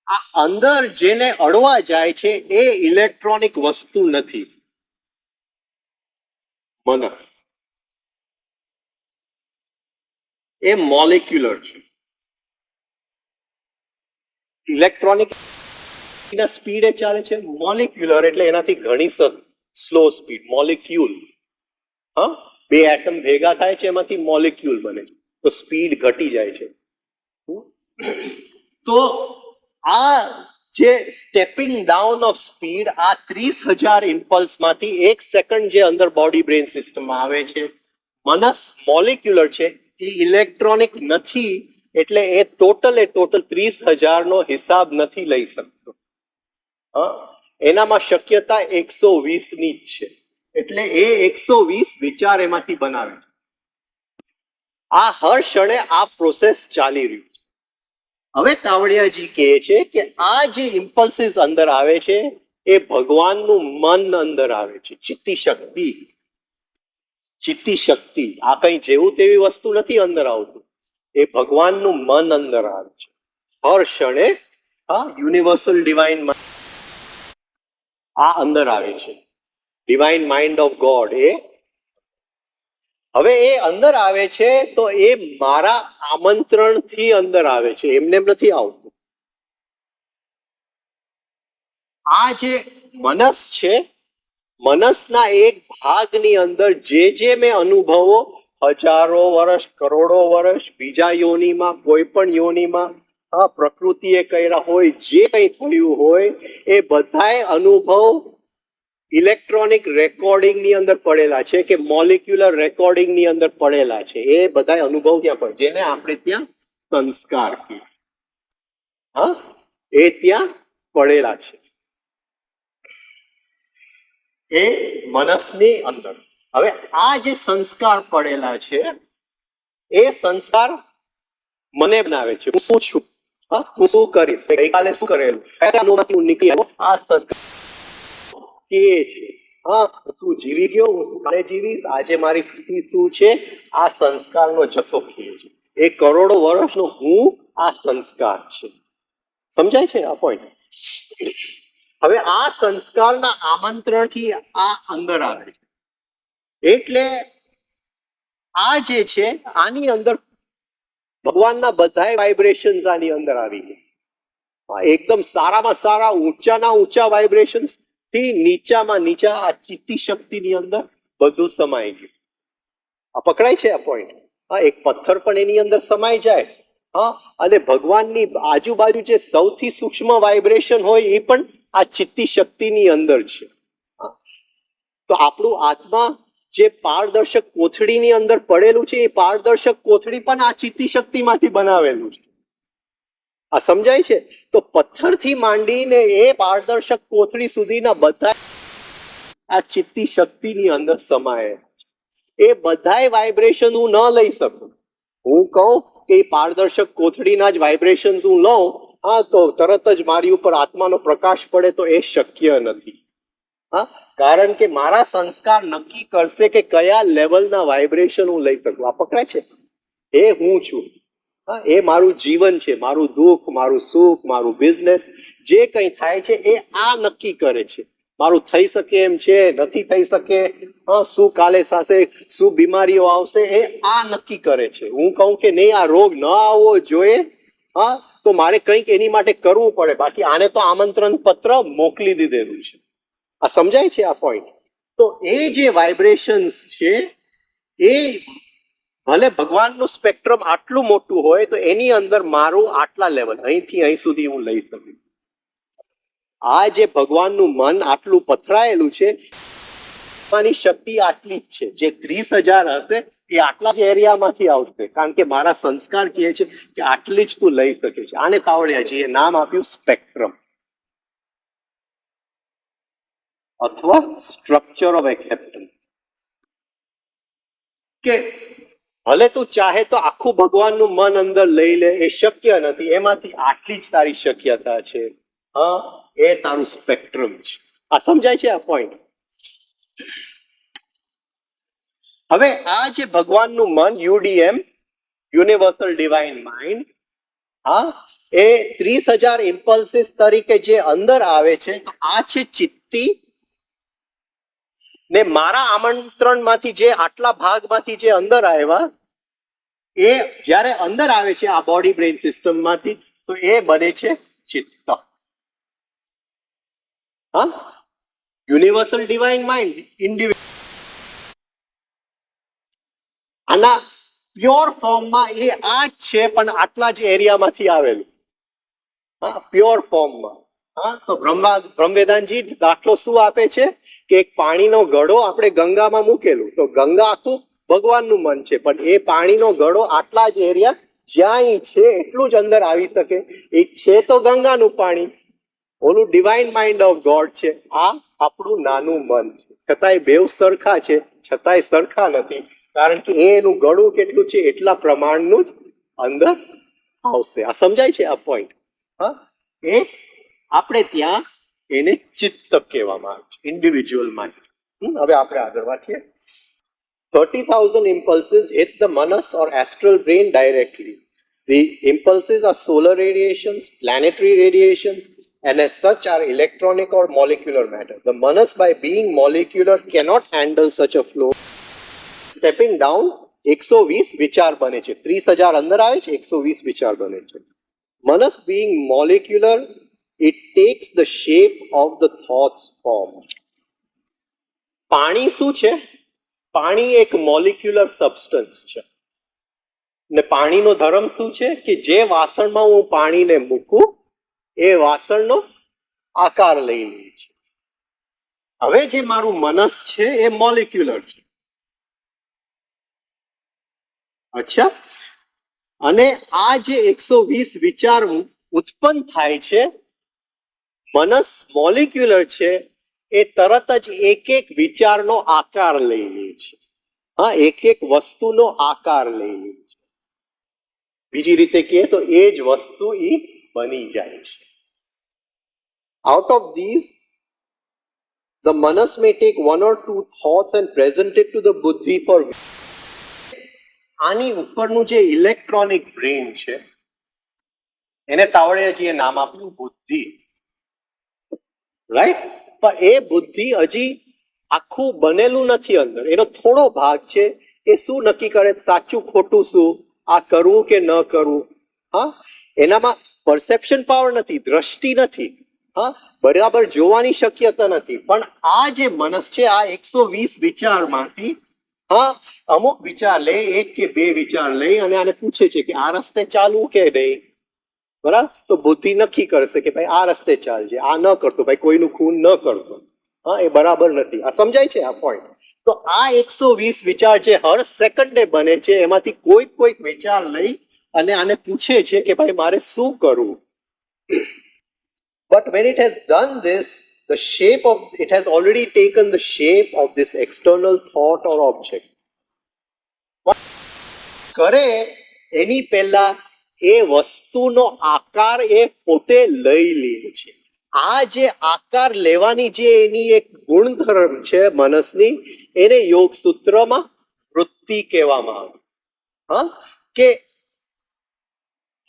આ અંદર જેને અડવા જાય છે એ ઇલેક્ટ્રોનિક વસ્તુ નથી, મન, એ મોલેક્યુલર છે. ઇલેક્ટ્રોનિક સ્પીડે ચાલે છે, મોલેક્યુલર એટલે એનાથી ઘણી સ્લો સ્પીડ. મોલેક્યુલ, હા, 2 એટમ ભેગા થાય છે એમાંથી મોલેક્યુલ બને છે, તો સ્પીડ ઘટી જાય છે. તો આ જે સ્ટેપિંગ ડાઉન ઓફ સ્પીડ, આ 30,000 ઇમ્પલ્સ માંથી 1 સેકન્ડ જે અંદર બોડી બ્રેઇન સિસ્ટમમાં આવે છે, મનસ મોલેક્યુલર છે, એ ઇલેક્ટ્રોનિક નથી. એટલે એ ટોટલ 30,000 નો હિસાબ નથી લઈ શકતો. એનામાં શક્યતા 120 ની જ છે. એટલે એ 120 વિચાર એમાંથી બનાવે છે. આ હર ક્ષણે આ પ્રોસેસ ચાલી રહ્યું છે. હવે તાવડિયાજી કહે છે કે આ જે ઇમ્પલ્સિસ અંદર આવે છે એ ભગવાનનું મન અંદર આવે છે. ચિત્તી શક્તિ, ચિત્તી શક્તિ, આ કઈ જેવું તેવી વસ્તુ નથી અંદર આવતું, એ ભગવાનનું મન અંદર આવે છે હર ક્ષણે. આ યુનિવર્સલ ડિવાઇન આ અંદર આવે છે, ડિવાઇન માઇન્ડ ઓફ ગોડ. એ હવે એ અંદર આવે છે તો એ મારા આમંત્રણથી અંદર આવે છે, એમને નથી આવતું. આ જે મનસ છે, મનસના એક ભાગની અંદર જે મેં અનુભવો હજારો વર્ષ, કરોડો વર્ષ, બીજા યોનિમાં, કોઈ પણ યોનિમાં, આ પ્રકૃતિએ કર્યા હોય, જે કંઈ થયું હોય, એ બધાય અનુભવ ઇલેક્ટ્રોનિક રેકોર્ડિંગ ની અંદર પડેલા છે કે મોલિક્યુલર રેકોર્ડિંગ ની અંદર પડેલા છે. એ બધા અનુભવ ત્યાં પડે, જેને આપણે ત્યાં સંસ્કાર કહીએ. હા, એ ત્યાં પડેલા છે એ મનસની અંદર. હવે આ જે સંસ્કાર પડેલા છે એ સંસ્કાર મને બનાવે છે. હું શું છું, હું શું કરીશ, ગઈકાલે શું કરેલું, હું નીકળી આવ્યો, આ સંસ્કાર કે છે. હા, હું જીવી ગયો, હું શું કાલે જીવીશ, આજે મારી સ્થિતિ શું છે, આ સંસ્કારનો જથ્થો કહે છે. એ કરોડો વર્ષનો હું આ સંસ્કાર છે. સમજાય છે આ પોઈન્ટ? હવે આ સંસ્કારના આમંત્રણથી આ અંદર આવે છે. એટલે આ જે છે આની અંદર ભગવાનના બધા વાઇબ્રેશન્સ આની અંદર આવી ગયા. એકદમ સારામાં સારા, ઊંચાના ઊંચા વાઇબ્રેશન્સ થી નીચામાં નીચા આ ચિત્તી શક્તિની અંદર બધું સમાઈ ગયું. આ પકડાય છે આ પોઈન્ટ? હા, એક પથ્થર પણ એની અંદર સમાઈ જાય. હા, અને ભગવાનની આજુબાજુ જે સૌથી સૂક્ષ્મ વાઇબ્રેશન હોય એ પણ આ ચિત્તી શક્તિની અંદર છે. હા, તો આપણું આત્મા જે પારદર્શક કોથળીની અંદર પડેલું છે, એ પારદર્શક કોથળી પણ આ ચિત્તી શક્તિમાંથી બનાવેલું છે. આ સમજાય છે? તો પથ્થરથી માંડીને એ પારદર્શક કોથળી સુધીના બધા આ ચિત્તી શક્તિની અંદર સમાયેલા છે. એ બધાય વાઇબ્રેશન હું ન લઈ શકું. હું કહું કે એ પારદર્શક કોથળીના જ વાઇબ્રેશન હું લઉં, હા, તો તરત જ મારી ઉપર આત્માનો પ્રકાશ પડે, તો એ શક્ય નથી. હા, કારણ કે મારા સંસ્કાર નક્કી કરશે કે કયા લેવલના વાઇબ્રેશન હું લઈ શકું. આ પકડાય છે? એ હું છું. હા, એ મારું જીવન છે, મારું દુઃખ, મારું સુખ, મારું બિઝનેસ, જે કંઈ થાય છે એ આ નક્કી કરે છે. મારું થઈ શકે એમ છે, નથી થઈ શકે, શું કાલે થશે, શું બીમારીઓ આવશે, એ આ નક્કી કરે છે. હું કહું કે નહીં, આ રોગ ન આવવો જોઈએ, હા, તો મારે કંઈક એની માટે કરવું પડે. બાકી આને તો આમંત્રણ પત્ર મોકલી દીધેલું છે. આ સમજાય છે આ પોઈન્ટ? તો એ જે વાઇબ્રેશન્સ છે, એ ભલે ભગવાનનું સ્પેક્ટ્રમ આટલું મોટું હોય, તો એની અંદર મારું આટલા લેવલ, અહીંથી અહીં સુધી હું લઈ શકું. આ જે ભગવાનનું મન આટલું પથરાયેલું છે, આની શક્તિ આટલી જ છે. જે 30,000 હશે એ આટલા જ એરિયામાંથી આવશે, કારણ કે મારા સંસ્કાર કહે છે કે આટલી જ તું લઈ શકે છે. આને તાવડિયાજીએ નામ આપ્યું સ્પેક્ટ્રમ, અથવા સ્ટ્રક્ચર ઓફ એક્સેપ્ટન્સ. કે ભલે તું ચાહે તો આખું ભગવાનનું મન અંદર લઈ લે, એ શક્ય નથી. એમાંથી આટલી જ તારી શક્યતા છે. હા, એ તારું સ્પેક્ટ્રમ છે. આ સમજાય છે આ પોઈન્ટ? હવે આ જે ભગવાનનું મન, યુડીએમ, યુનિવર્સલ ડિવાઇન માઇન્ડ, હા, એ 30,000 ઇમ્પલ્સિસ તરીકે જે અંદર આવે છે, તો આ છે ચિત્તી. ને મારા આમંત્રણમાંથી જે આટલા ભાગમાંથી જે અંદર આવ્યા, એ જ્યારે અંદર આવે છે આ બોડી બ્રેઇન સિસ્ટમમાંથી, તો એ બને છે ચિત્ત. હા, યુનિવર્સલ ડિવાઇન માઇન્ડ, ઇન્ડિવિડ્યુઅલ. આના પ્યોર ફોર્મમાં એ આ જ છે, પણ આટલા જ એરિયામાંથી આવેલું. હા, પ્યોર ફોર્મમાં. હા, તો બ્રહ્મવેદાંતજી દાખલો શું આપે છે કે એક પાણીનો ઘડો આપણે ગંગામાં મૂકેલું, તો ગંગા આખું ભગવાનનું મન છે, પણ એ પાણીનો ઘડો આટલા જ એરિયા જ્યાં ઈ છે એટલું જ અંદર આવી શકે. એ છે તો ગંગાનું પાણી, ઓલું ડિવાઇન માઇન્ડ ઓફ ગોડ છે, આ આપણું નાનું મન છે. છતાંય બેવ સરખા છે, છતાંય સરખા નથી, કારણ કે એનું ગળું કેટલું છે એટલા પ્રમાણનું જ અંદર આવશે. આ સમજાય છે આ પોઈન્ટ? હા, એ આપણે ત્યાં એને ચિત્ત કહેવામાં આવે છે, ઇન્ડિવિજ્યુઅલ માઇન્ડ. હવે આપણે આગળ વાંચીએ. 30,000 impulses hit the manas or astral brain directly. The impulses are solar radiations, planetary radiations, and as such are electronic or molecular matter. The manas, by being molecular, cannot handle such a flow. Stepping down, 120 વિચાર બને છે. 30,000 અંદર આવે છે, 120 વિચાર બને છે. Manas being molecular, it takes the shape of the thoughts form. પાણી શું છે? પાણી એક મોલિક્યુલર સબસ્ટન્સ છે. ને પાણીનો ધર્મ શું છે કે જે વાસણમાં હું પાણીને મૂકું એ વાસણનો આકાર લઈ લે છે. હવે જે મારું મનસ છે એ મોલિક્યુલર છે. અચ્છા, અને આ જે 120 વિચાર ઉત્પન્ન થાય છે, મનસ મોલિક્યુલર છે, એ તરત જ એક એક વિચારનો આકાર લઈ લે છે. હા, એક એક વસ્તુનો આકાર લઈ લે છે. બીજી રીતે કહે તો એ જ વસ્તુ એ બની જાય છે. Out of these, the manas may take one or two thoughts and present it to the buddhi for. આની ઉપરનું જે ઇલેક્ટ્રોનિક બ્રેન છે એને તાવડિયાજીએ નામ આપ્યું બુદ્ધિ, રાઈટ? પણ એ બુદ્ધિ હજી આખું બનેલું નથી અંદર. એનો થોડો ભાગ છે. એ શું નક્કી કરે સાચું ખોટું શું, આ કરવું કે ન કરવું. હા, એનામાં પરસેપ્શન પાવર નથી, દ્રષ્ટિ નથી, હા, બરાબર જોવાની શક્યતા નથી. પણ આ જે મનસ છે, આ 120 વિચારમાંથી હા, અમુક વિચાર લે, એક કે બે વિચાર લઈ અને આને પૂછે છે કે આ રસ્તે ચાલવું કે નહીં, બરાબર? તો બુદ્ધિ નક્કી કરશે કે ભાઈ આ રસ્તે ચાલજે, આ ન કરતો, ભાઈ કોઈનું ખૂન ન કરતો. હા, એ બરાબર નથી. આ સમજાય છે આ પોઈન્ટ? તો આ 120 વિચાર જે હર સેકન્ડે બને છે, એમાંથી કોઈક વિચાર લઈ અને આને પૂછે છે કે ભાઈ મારે શું કરવું. But when it has done this, the shape of it has already taken the shape of this external thought or object. કરે એની પહેલા એ વસ્તુનો આકાર એ પોતે લઈ લે છે. આ જે આકાર લેવાની જે એની એક ગુણધર્મ છે મનસની, એને યોગ સૂત્રમાં વૃત્તિ કહેવામાં આવે. હા, કે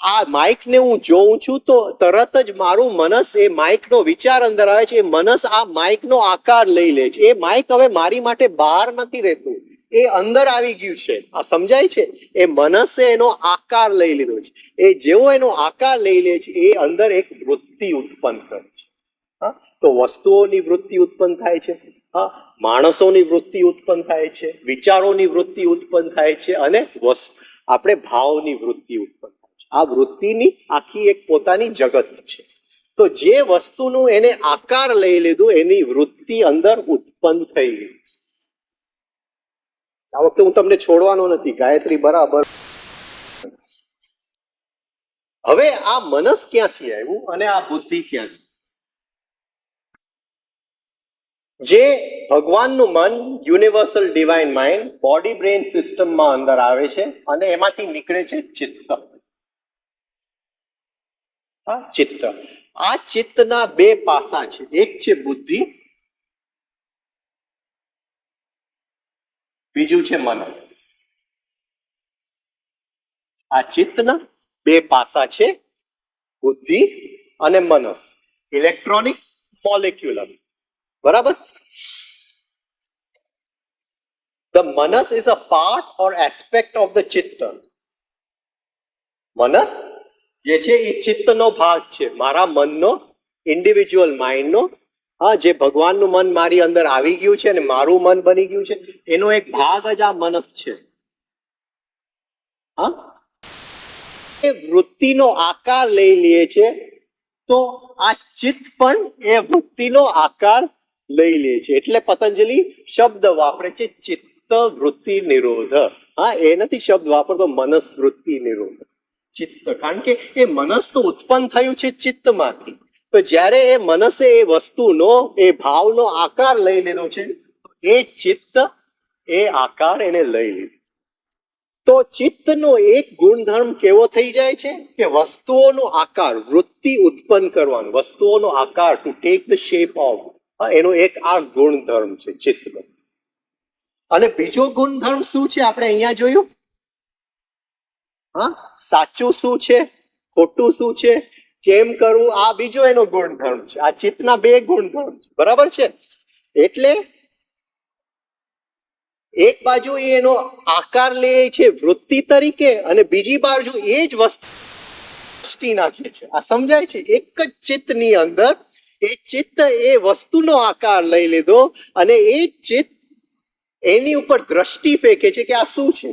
આ માઇક ને હું જોઉં છું તો તરત જ મારું મનસ એ માઇક નો વિચાર અંદર આવે છે. એ મનસ આ માઇક નો આકાર લઈ લે છે. એ માઇક હવે મારી માટે બહાર નથી રહેતું, એ અંદર આવી ગયું છે. આ સમજાય છે? એ મનસે એનો આકાર લઈ લીધો છે. એ જેવો એનો આકાર લઈ લે છે, એ અંદર એક વૃત્તિ ઉત્પન્ન કરે છે. હા, તો વસ્તુઓની વૃત્તિ ઉત્પન્ન થાય છે. હા, માણસોની વૃત્તિ ઉત્પન્ન થાય છે, વિચારોની વૃત્તિ ઉત્પન્ન થાય છે, અને આપણે ભાવની વૃત્તિ ઉત્પન્ન થાય છે. આ વૃત્તિની આખી એક પોતાની જગત છે. તો જે વસ્તુનું એને આકાર લઈ લીધું, એની વૃત્તિ અંદર ઉત્પન્ન થઈ ગઈ. આ વખતે હું તમને છોડવાનો નથી, ગાયત્રી બરાબર. હવે આ મનસ ક્યાંથી આવ્યું અને આ બુદ્ધિ ક્યાંથી? જે ભગવાનનું મન, universal divine mind, body brain સિસ્ટમમાં અંદર આવે છે અને એમાંથી નીકળે છે ચિત્ત. હા, ચિત્ત. આ ચિત્તના બે પાસા છે. એક છે બુદ્ધિ, બીજું છે મન. આ ચિત્તના બે પાસા છે, બુદ્ધિ અને મનસ. Electronic, molecular. બરાબર? The manas is a part or aspect of the chitta. મનસ જે છે એ ચિત્તનો ભાગ છે, મારા મનનો, ઇન્ડિવિજ્યુઅલ માઇન્ડનો. હા, જે ભગવાનનું મન મારી અંદર આવી ગયું છે અને મારું મન બની ગયું છે, એનો એક ભાગ જ આ મનસ છે. હા, એ વૃત્તિનો આકાર લઈ લે છે. તો આ ચિત્ત પણ એ વૃત્તિનો આકાર લઈ લે છે. એટલે પતંજલિ શબ્દ વાપરે છે, ચિત્ત વૃત્તિ નિરોધ. હા, એ નથી શબ્દ વાપરતો મનસ વૃત્તિ નિરોધ, ચિત્ત. કારણ કે એ મનસ તો ઉત્પન્ન થયું છે ચિત્તમાંથી. તો જ્યારે એ મનસે એ વસ્તુનો, એ ભાવનો આકાર લઈ લીધો છે, એ ચિત્ત એ આકાર એને લઈ લીધો. તો ચિત્તનો એક ગુણધર્મ કેવો થઈ જાય છે કે વસ્તુઓનો આકાર, વૃત્તિ ઉત્પન્ન કરવાનો, વસ્તુઓનો આકાર, to take the shape of. એનો એક આ ગુણધર્મ છે ચિત્તનો. અને બીજો ગુણધર્મ શું છે આપણે અહીંયા જોયું? હા, સાચું શું છે, ખોટું શું છે, કેમ કરવું, આ બીજો એનો ગુણધર્મ છે. આ ચિત્તના બે ગુણધર્મ છે. બરાબર છે? એટલે એક બાજુ એનો આકાર લે છે વૃત્તિ તરીકે, અને બીજી બાજુ એ જ વસ્તુ નાખે છે. આ સમજાય છે? એક જ ચિત્તની અંદર એ ચિત્ત એ વસ્તુનો આકાર લઈ લીધો અને એ ચિત્ત એની ઉપર દ્રષ્ટિ ફેંકે છે કે આ શું છે.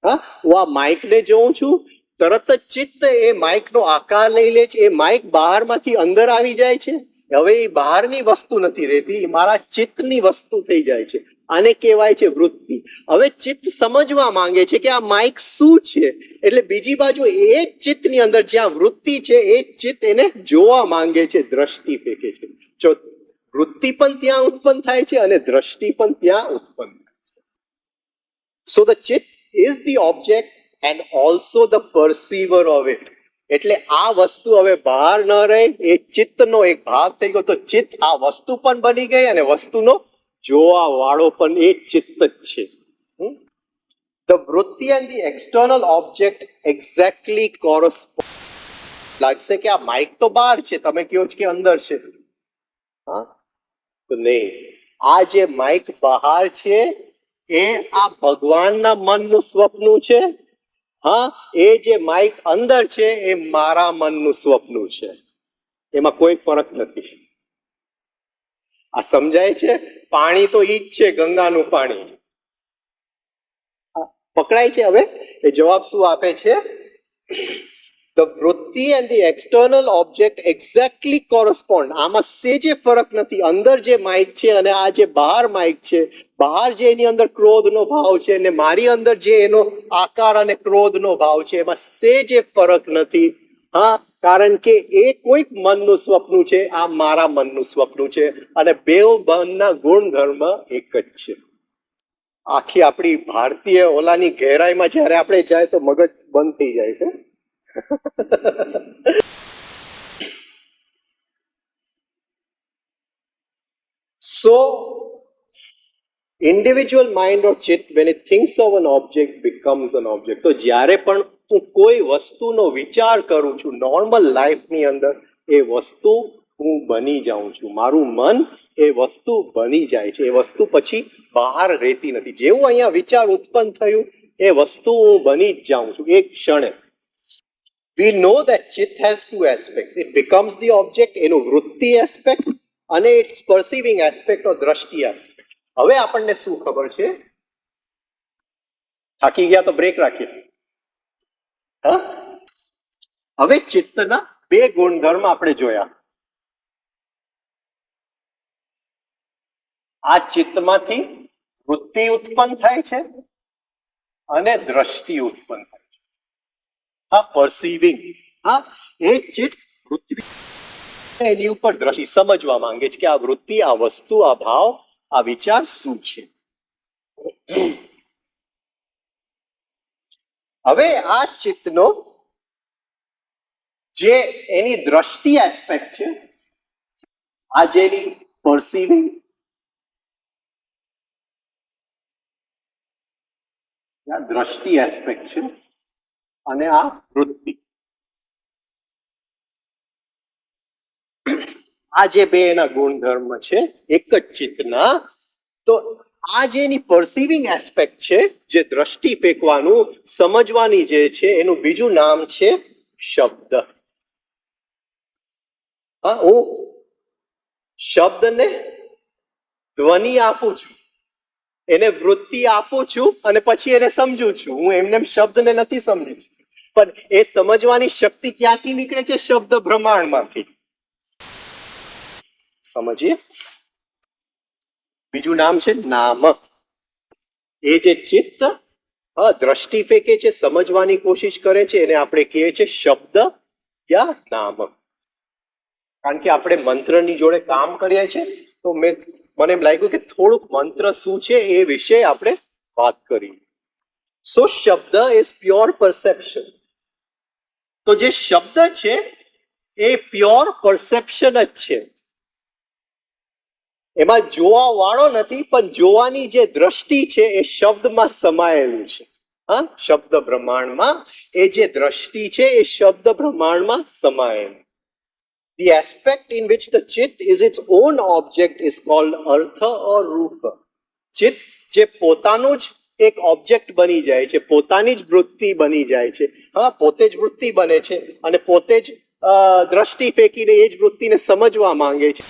હા, હું આ માઇકને જોઉં છું, તરત જ ચિત્ત એ માઇકનો આકાર લઈ લે છે. એ માઇક બહારમાંથી અંદર આવી જાય છે. હવે એ બહારની વસ્તુ નથી રહેતી, એ મારા ચિત્તની વસ્તુ થઈ જાય છે. આને કહેવાય છે વૃત્તિ. હવે ચિત્ત સમજવા માંગે છે કે આ માઇક શું છે, એટલે બીજી બાજુ એ જ ચિત્તની અંદર જ્યાં વૃત્તિ છે, એ ચિત્ત એને જોવા માંગે છે, દ્રષ્ટિ ફેંકે છે. જો વૃત્તિ પણ ત્યાં ઉત્પન્ન થાય છે અને દ્રષ્ટિ પણ ત્યાં ઉત્પન્ન થાય છે. સો ધ ચિત્ત is the object and also the perceiver of it. એટલે આ વસ્તુ હવે બહાર ન રહે, એ ચિત્તનો એક ભાગ થઈ ગયો. તો ચિત્ત આ વસ્તુ પણ બની ગઈ અને વસ્તુનો જોવા વાળો પણ એ ચિત્ત જ છે. The વૃત્તિ and the external object exactly correspond. લાગશે કે આ માઇક તો બહાર છે, તમે કહો છો કે અંદર છે. હા, તો નહીં, આ જે માઇક બહાર છે એ આ ભગવાનના મનનું સ્વપ્ન છે. હા, એ જે માઇક અંદર છે એ મારા મનનું સ્વપ્ન છે. એમાં કોઈ ફરક નથી. આ સમજાય છે? પાણી તો ઈ જ છે, ગંગાનું પાણી. પકડાય છે? હવે એ જવાબ શું આપે છે? The વૃત્તિ and the external object exactly correspond. આમાં સેજે ફરક નથી. અંદર જે માઇક છે અને આ જે બહાર માઇક છે, બહાર જે એની અંદર ક્રોધનો ભાવ છે અને મારી અંદર જે એનો આકાર અને ક્રોધનો ભાવ છે, એમાં સેજે ફરક નથી. હા, કારણ કે એ કોઈક મનનું સ્વપ્ન છે, આ મારા મનનું સ્વપ્ન છે, અને બેવ મનના ગુણધર્મ એક જ છે. આખી આપણી ભારતીય ઓલાની ગહેરાઈમાં જ્યારે આપણે જાય તો મગજ બંધ થઈ જાય છે. So, individual mind or chit, when it thinks of an object, becomes an object. તો જ્યારે પણ હું કોઈ વસ્તુનો વિચાર કરું છું નોર્મલ લાઈફની અંદર, એ વસ્તુ હું બની જાઉં છું. મારું મન એ વસ્તુ બની જાય છે. એ વસ્તુ પછી બહાર રહેતી નથી. જેવું અહીંયા વિચાર ઉત્પન્ન થયું, એ વસ્તુ હું બની જ જાઉં છું એક ક્ષણે. We know that chit has two aspects. It becomes the object, એનું વૃત્તિ એસ્પેક્ટ, અને ઇટ્સ પરસીવિંગ એસ્પેક્ટ ઓર દ્રષ્ટિ એસ્પેક્ટ. હવે આપણને શું ખબર છે? થાકી ગયા તો બ્રેક રાખીએ. હા, હવે ચિત્તના બે ગુણધર્મ આપણે જોયા. આ ચિત્તમાંથી વૃત્તિ ઉત્પન્ન થાય છે અને દ્રષ્ટિ ઉત્પન્ન થાય છે. હા, પરસીવિંગ. હા, એ ચિત્ત વૃત્તિ એની ઉપર દ્રષ્ટિ સમજવા માંગે છે કે આ વૃત્તિ, આ વસ્તુ, આ ભાવ, આ વિચાર શું છે. હવે આ ચિત્તનો જે એની દ્રષ્ટિ એસ્પેક્ટ છે, આ જેની પરસીવિંગ, દ્રષ્ટિ એસ્પેક્ટ છે, અને આ વૃત્તિ, આ જે બે એના ગુણધર્મ છે એક જ ચિત્તના. તો આ જે એની પરસીવિંગ એસ્પેક્ટ છે, જે દ્રષ્ટિ ફેંકવાનું, સમજવાની જે છે, એનું બીજું નામ છે શબ્દ. હા, હું શબ્દને ધ્વનિ આપું છું, એને વૃત્તિ આપું છું, અને પછી એને સમજું છું. હું એમને શબ્દને નથી સમજું છું, પણ એ સમજવાની શક્તિ ક્યાંથી નીકળે છે? શબ્દ બ્રહ્માંડમાંથી. સમજીએ. બીજું નામ છે નામ. એ જે ચિત્ત દ્રષ્ટિ ફેંકે છે, સમજવાની કોશિશ કરે છે, એને આપણે કહીએ છીએ શબ્દ યા નામ. કારણ કે આપણે મંત્રની જોડે કામ કરીએ છીએ, તો મને એમ લાગ્યું કે થોડુંક મંત્ર શું છે એ વિશે આપણે વાત કરીએ. સો શબ્દ ઇઝ પ્યોર પરસેપ્શન. તો જે શબ્દ છે એ પ્યોર પરસેપ્શન જ છે. એમાં જોવા વાળો નથી, પણ જોવાની જે દ્રષ્ટિ છે એ શબ્દમાં સમાયેલું છે. હા, શબ્દ બ્રહ્માંડમાં એ જે દ્રષ્ટિ છે એ શબ્દ બ્રહ્માંડમાં સમાયેલું. The aspect in which the chit is its own object is called artha or rupa. ચિત્ત જે પોતાનું જ એક ઓબ્જેક્ટ બની જાય છે, પોતાની જ વૃત્તિ બની જાય છે. હા, પોતે જ વૃત્તિ બને છે અને પોતે જ દ્રષ્ટિ ફેંકીને એ જ વૃત્તિને સમજવા માંગે છે.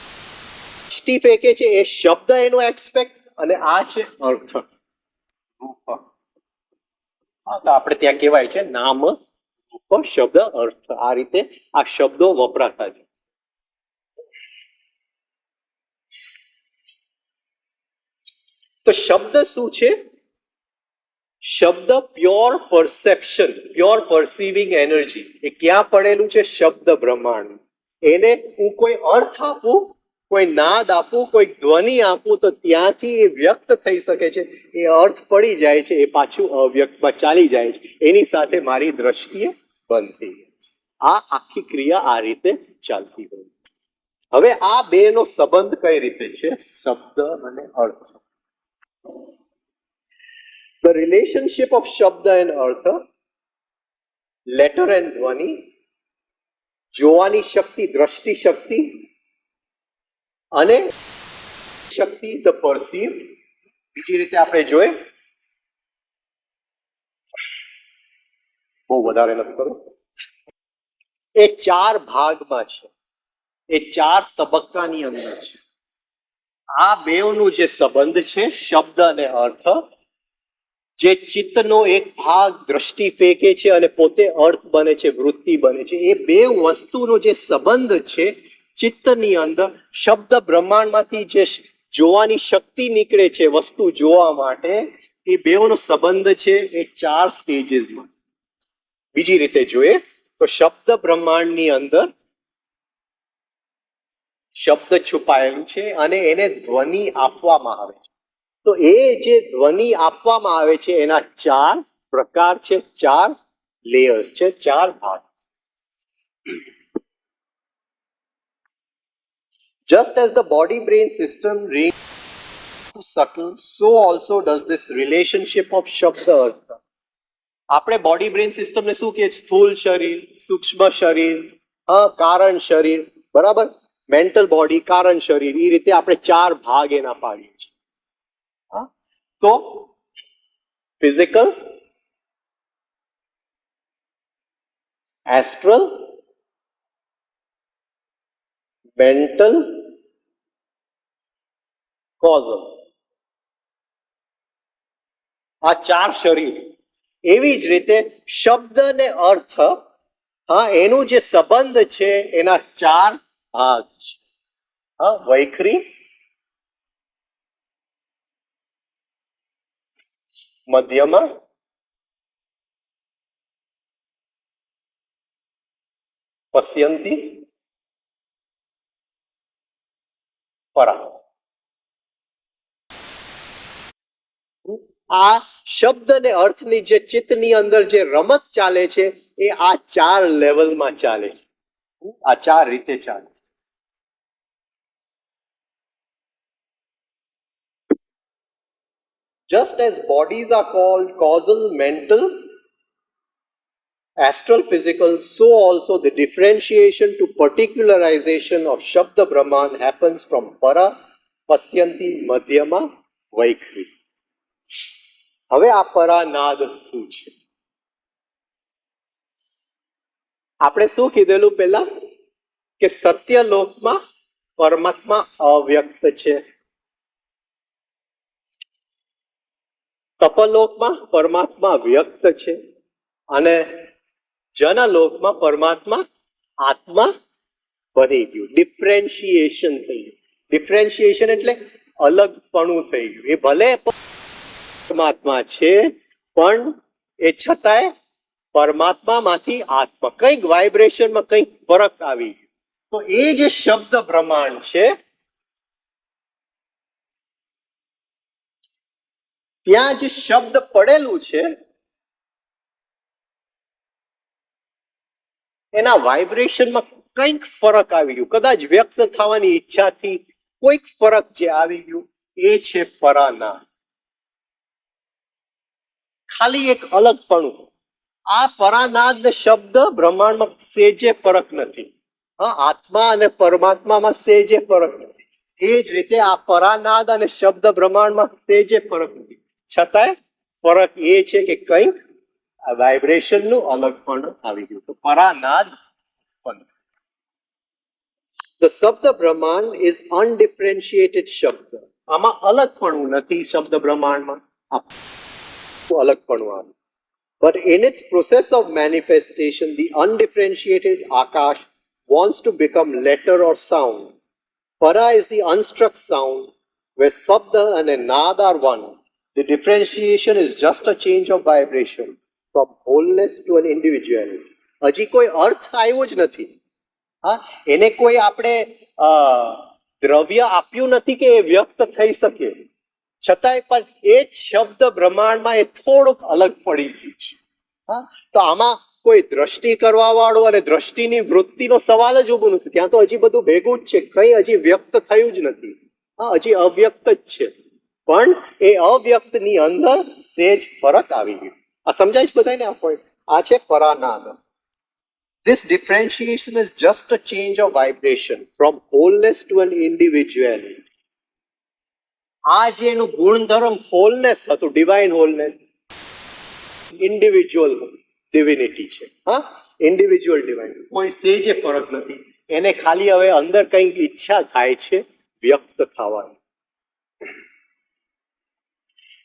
દ્રષ્ટિ ફેંકે છે એ શબ્દ એનો એસ્પેક્ટ, અને આ છે અર્થ, રૂપ. હા, તો આપણે ત્યાં કહેવાય છે નામ, રૂપ, શબ્દ, અર્થ. આ રીતે આ શબ્દો વપરાતા છે. તો શબ્દ શું છે? શબ્દ પ્યોર પરસેપ્શન, પ્યોર પરસીવિંગ એનર્જી. એ ક્યાં પડેલું છે? શબ્દ બ્રહ્માંડ. એને હું કોઈ અર્થ આપું, કોઈ નાદ આપું, કોઈ ધ્વનિ આપું, તો ત્યાંથી એ વ્યક્ત થઈ શકે છે. એ અર્થ પડી જાય છે, એ પાછું અવ્યક્તમાં ચાલી જાય છે. એની સાથે મારી દ્રષ્ટિએ બંધ થઈ જાય છે. આ આખી ક્રિયા આ રીતે ચાલતી હોય. હવે આ બે નો સંબંધ કઈ રીતે છે? શબ્દ અને અર્થ. The relationship of Shabda and Artha, letter and Dhvani, જોવાની શક્તિ, દ્રષ્ટિ શક્તિ, અને શક્તિ, the perceive. બીજી રીતે આપણે જોઈએ, બહુ વધારે નથી કરું, એ ચાર ભાગમાં છે, એ ચાર તબક્કાની અંદર છે. આ બેવનું જે સંબંધ છે, શબ્દ અને અર્થ, જે ચિત્તનો એક ભાગ દ્રષ્ટિ ફેંકે છે અને પોતે અર્થ બને છે, વૃત્તિ બને છે, એ બે વસ્તુનો જે સંબંધ છે ચિત્તની અંદર, શબ્દ બ્રહ્માંડમાંથી જે જોવાની શક્તિ નીકળે છે વસ્તુ જોવા માટે, એ બેનો સંબંધ છે એ 4 સ્ટેજીસમાં. બીજી રીતે જોઈએ તો શબ્દ બ્રહ્માંડની અંદર શબ્દ છુપાયેલું છે અને એને ધ્વનિ આપવામાં આવે છે. તો એ જે ધ્વનિ આપવામાં આવે છે એના 4 પ્રકાર છે, 4 લેયર્સ છે, 4 ભાગ. Just as the body brain system ranges to subtle, so also does this relationship of શબ્દ અર્થ. આપણે બોડી બ્રેન સિસ્ટમને શું કહે? સ્થૂળ શરીર, સૂક્ષ્મ શરીર, કારણ શરીર, બરાબર, મેન્ટલ બોડી, કારણ શરીર, એ રીતે આપણે 4 ભાગ એના પાડીએ છીએ. તો ફિઝિકલ, એસ્ટ્રલ, મેન્ટલ, કોઝલ, આ 4 શરીર. એવી જ રીતે શબ્દ ને અર્થ, એનું જે સંબંધ છે એના 4 ભાગ છે. વૈખરી, મધ્યમાં, પશ્યંતી, પરા. આ શબ્દ ને અર્થની જે ચિત્તની અંદર જે રમત ચાલે છે એ આ 4 લેવલમાં ચાલે છે, આ 4 રીતે ચાલે છે. Just as bodies are called causal, mental, astral, physical, so also the differentiation to particularization of Shabda Brahman happens from para, pasyanti, madhyama, vaikhri. હવે આ પરાનાદ શું છે? આપણે શું કીધેલું પેલા કે સત્યલોકમાં પરમાત્મા અવ્યક્ત છે, તપલોકમાં પરમાત્મા વ્યક્ત છે અને જનલોકમાં પરમાત્મા આત્મા બની ગયું. ડિફરન્શિએશન થઈ ગયું. ડિફરન્શિએશન એટલે અલગપણું થઈ ગયું. એ ભલે પરમાત્મા છે પણ એ છતાંય પરમાત્મામાંથી આત્મા કંઈક વાઇબ્રેશનમાં કંઈક ફરક આવી ગયો. તો એ જે શબ્દ બ્રહ્માંડ છે ત્યાં જે શબ્દ પડેલું છે એના વાઇબ્રેશનમાં કંઈક ફરક આવી ગયું. કદાચ વ્યક્ત થવાની ઈચ્છાથી કોઈક ફરક જે આવી ગયું એ છે પરાના. ખાલી એક અલગપણું. આ પરાનાદ શબ્દ બ્રહ્માંડમાં સેજે ફરક નથી. આત્મા અને પરમાત્મામાં સેજે ફરક નથી. એ જ રીતે આ પરાનાદ અને શબ્દ બ્રહ્માંડમાં સેજે ફરક નથી. છતાંય ફરક એ છે કે કંઈક વાઇબ્રેશન નું અલગપણું આવી ગયું. તો પરાનાદ. The શબ્દ બ્રહ્માંડ is undifferentiated શબ્દ. આમાં અલગપણું નથી શબ્દ બ્રહ્માંડમાં. અલગપણું આવે. But in its process of manifestation, the undifferentiated Akash wants to become letter or sound. Para is the unstruck sound, where Sabda and Nad are one. The differentiation is just a change of vibration from wholeness to an individuality. હજી કોઈ અર્થ આવ્યો જ નથી. એને કોઈ આપણે દ્રવ્ય આપ્યું નથી કે એ વ્યક્ત થઈ શકે. છતાંય પણ એ જ શબ્દ બ્રહ્માંડમાં એ થોડુંક અલગ પડી ગયું છે. તો આમાં કોઈ દ્રષ્ટિ કરવા વાળો અને દ્રષ્ટિની વૃત્તિનો સવાલ જ ઉભો નથી. ત્યાં તો હજી બધું ભેગું જ છે, કંઈ હજી વ્યક્ત થયું જ નથી. હજી અવ્યક્ત જ છે. પણ એ અવ્યક્તની અંદર સેજ ફરક આવી ગયો. આ સમજાય છે બધાને? આ પોઈન્ટ આ છે પરાનાદ. This differentiation is just a change of vibration from wholeness to an individuality. આ જે એનું ગુણધર્મ હોલનેસ હતું, ડિવાઇન હોલનેસ, ઇન્ડિવિજ્યુઅલ ડિવિનિટી છે. ઇન્ડિવિજ્યુઅલ ડિવાઇન, કોઈ સેજે ફરક નથી. એને ખાલી હવે અંદર કંઈક ઈચ્છા થાય છે વ્યક્ત થવાની.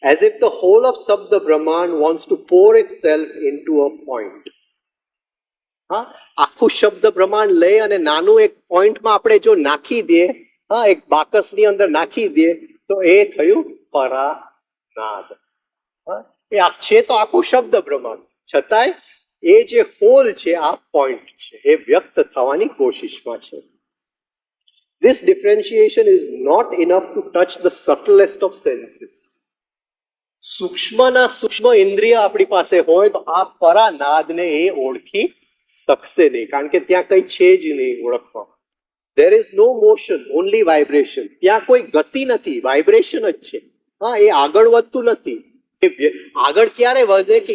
as if the whole of Sabda Brahman wants to pour itself into a point. હા, આખું શબ્દ બ્રહ્માંડ લઈ અને નાનું એક પોઈન્ટમાં આપણે જો નાખી દઈએ, હા, એક બાકસની અંદર નાખી દઈએ તો એ થયું પરાનાદ. હા, એ છે તો આખું શબ્દ બ્રહ્માંડ, છતાંય એ જે હોલ છે આ પોઈન્ટ છે, એ વ્યક્ત થવાની કોશિશમાં છે. This differentiation is not enough to touch the subtlest of senses. સૂક્ષ્મના સૂક્ષ્મ ઇન્દ્રિય આપણી પાસે હોય તો આ પરાનાદને એ ઓળખી શકશે નહીં, કારણ કે ત્યાં કઈ છે જ નહીં ઓળખવા. There is no motion, only vibration. ત્યાં કોઈ ગતિ નથી, વાઇબ્રેશન જ છે. હા, એ આગળ વધતું નથી. એ આગળ ક્યારે વધે કે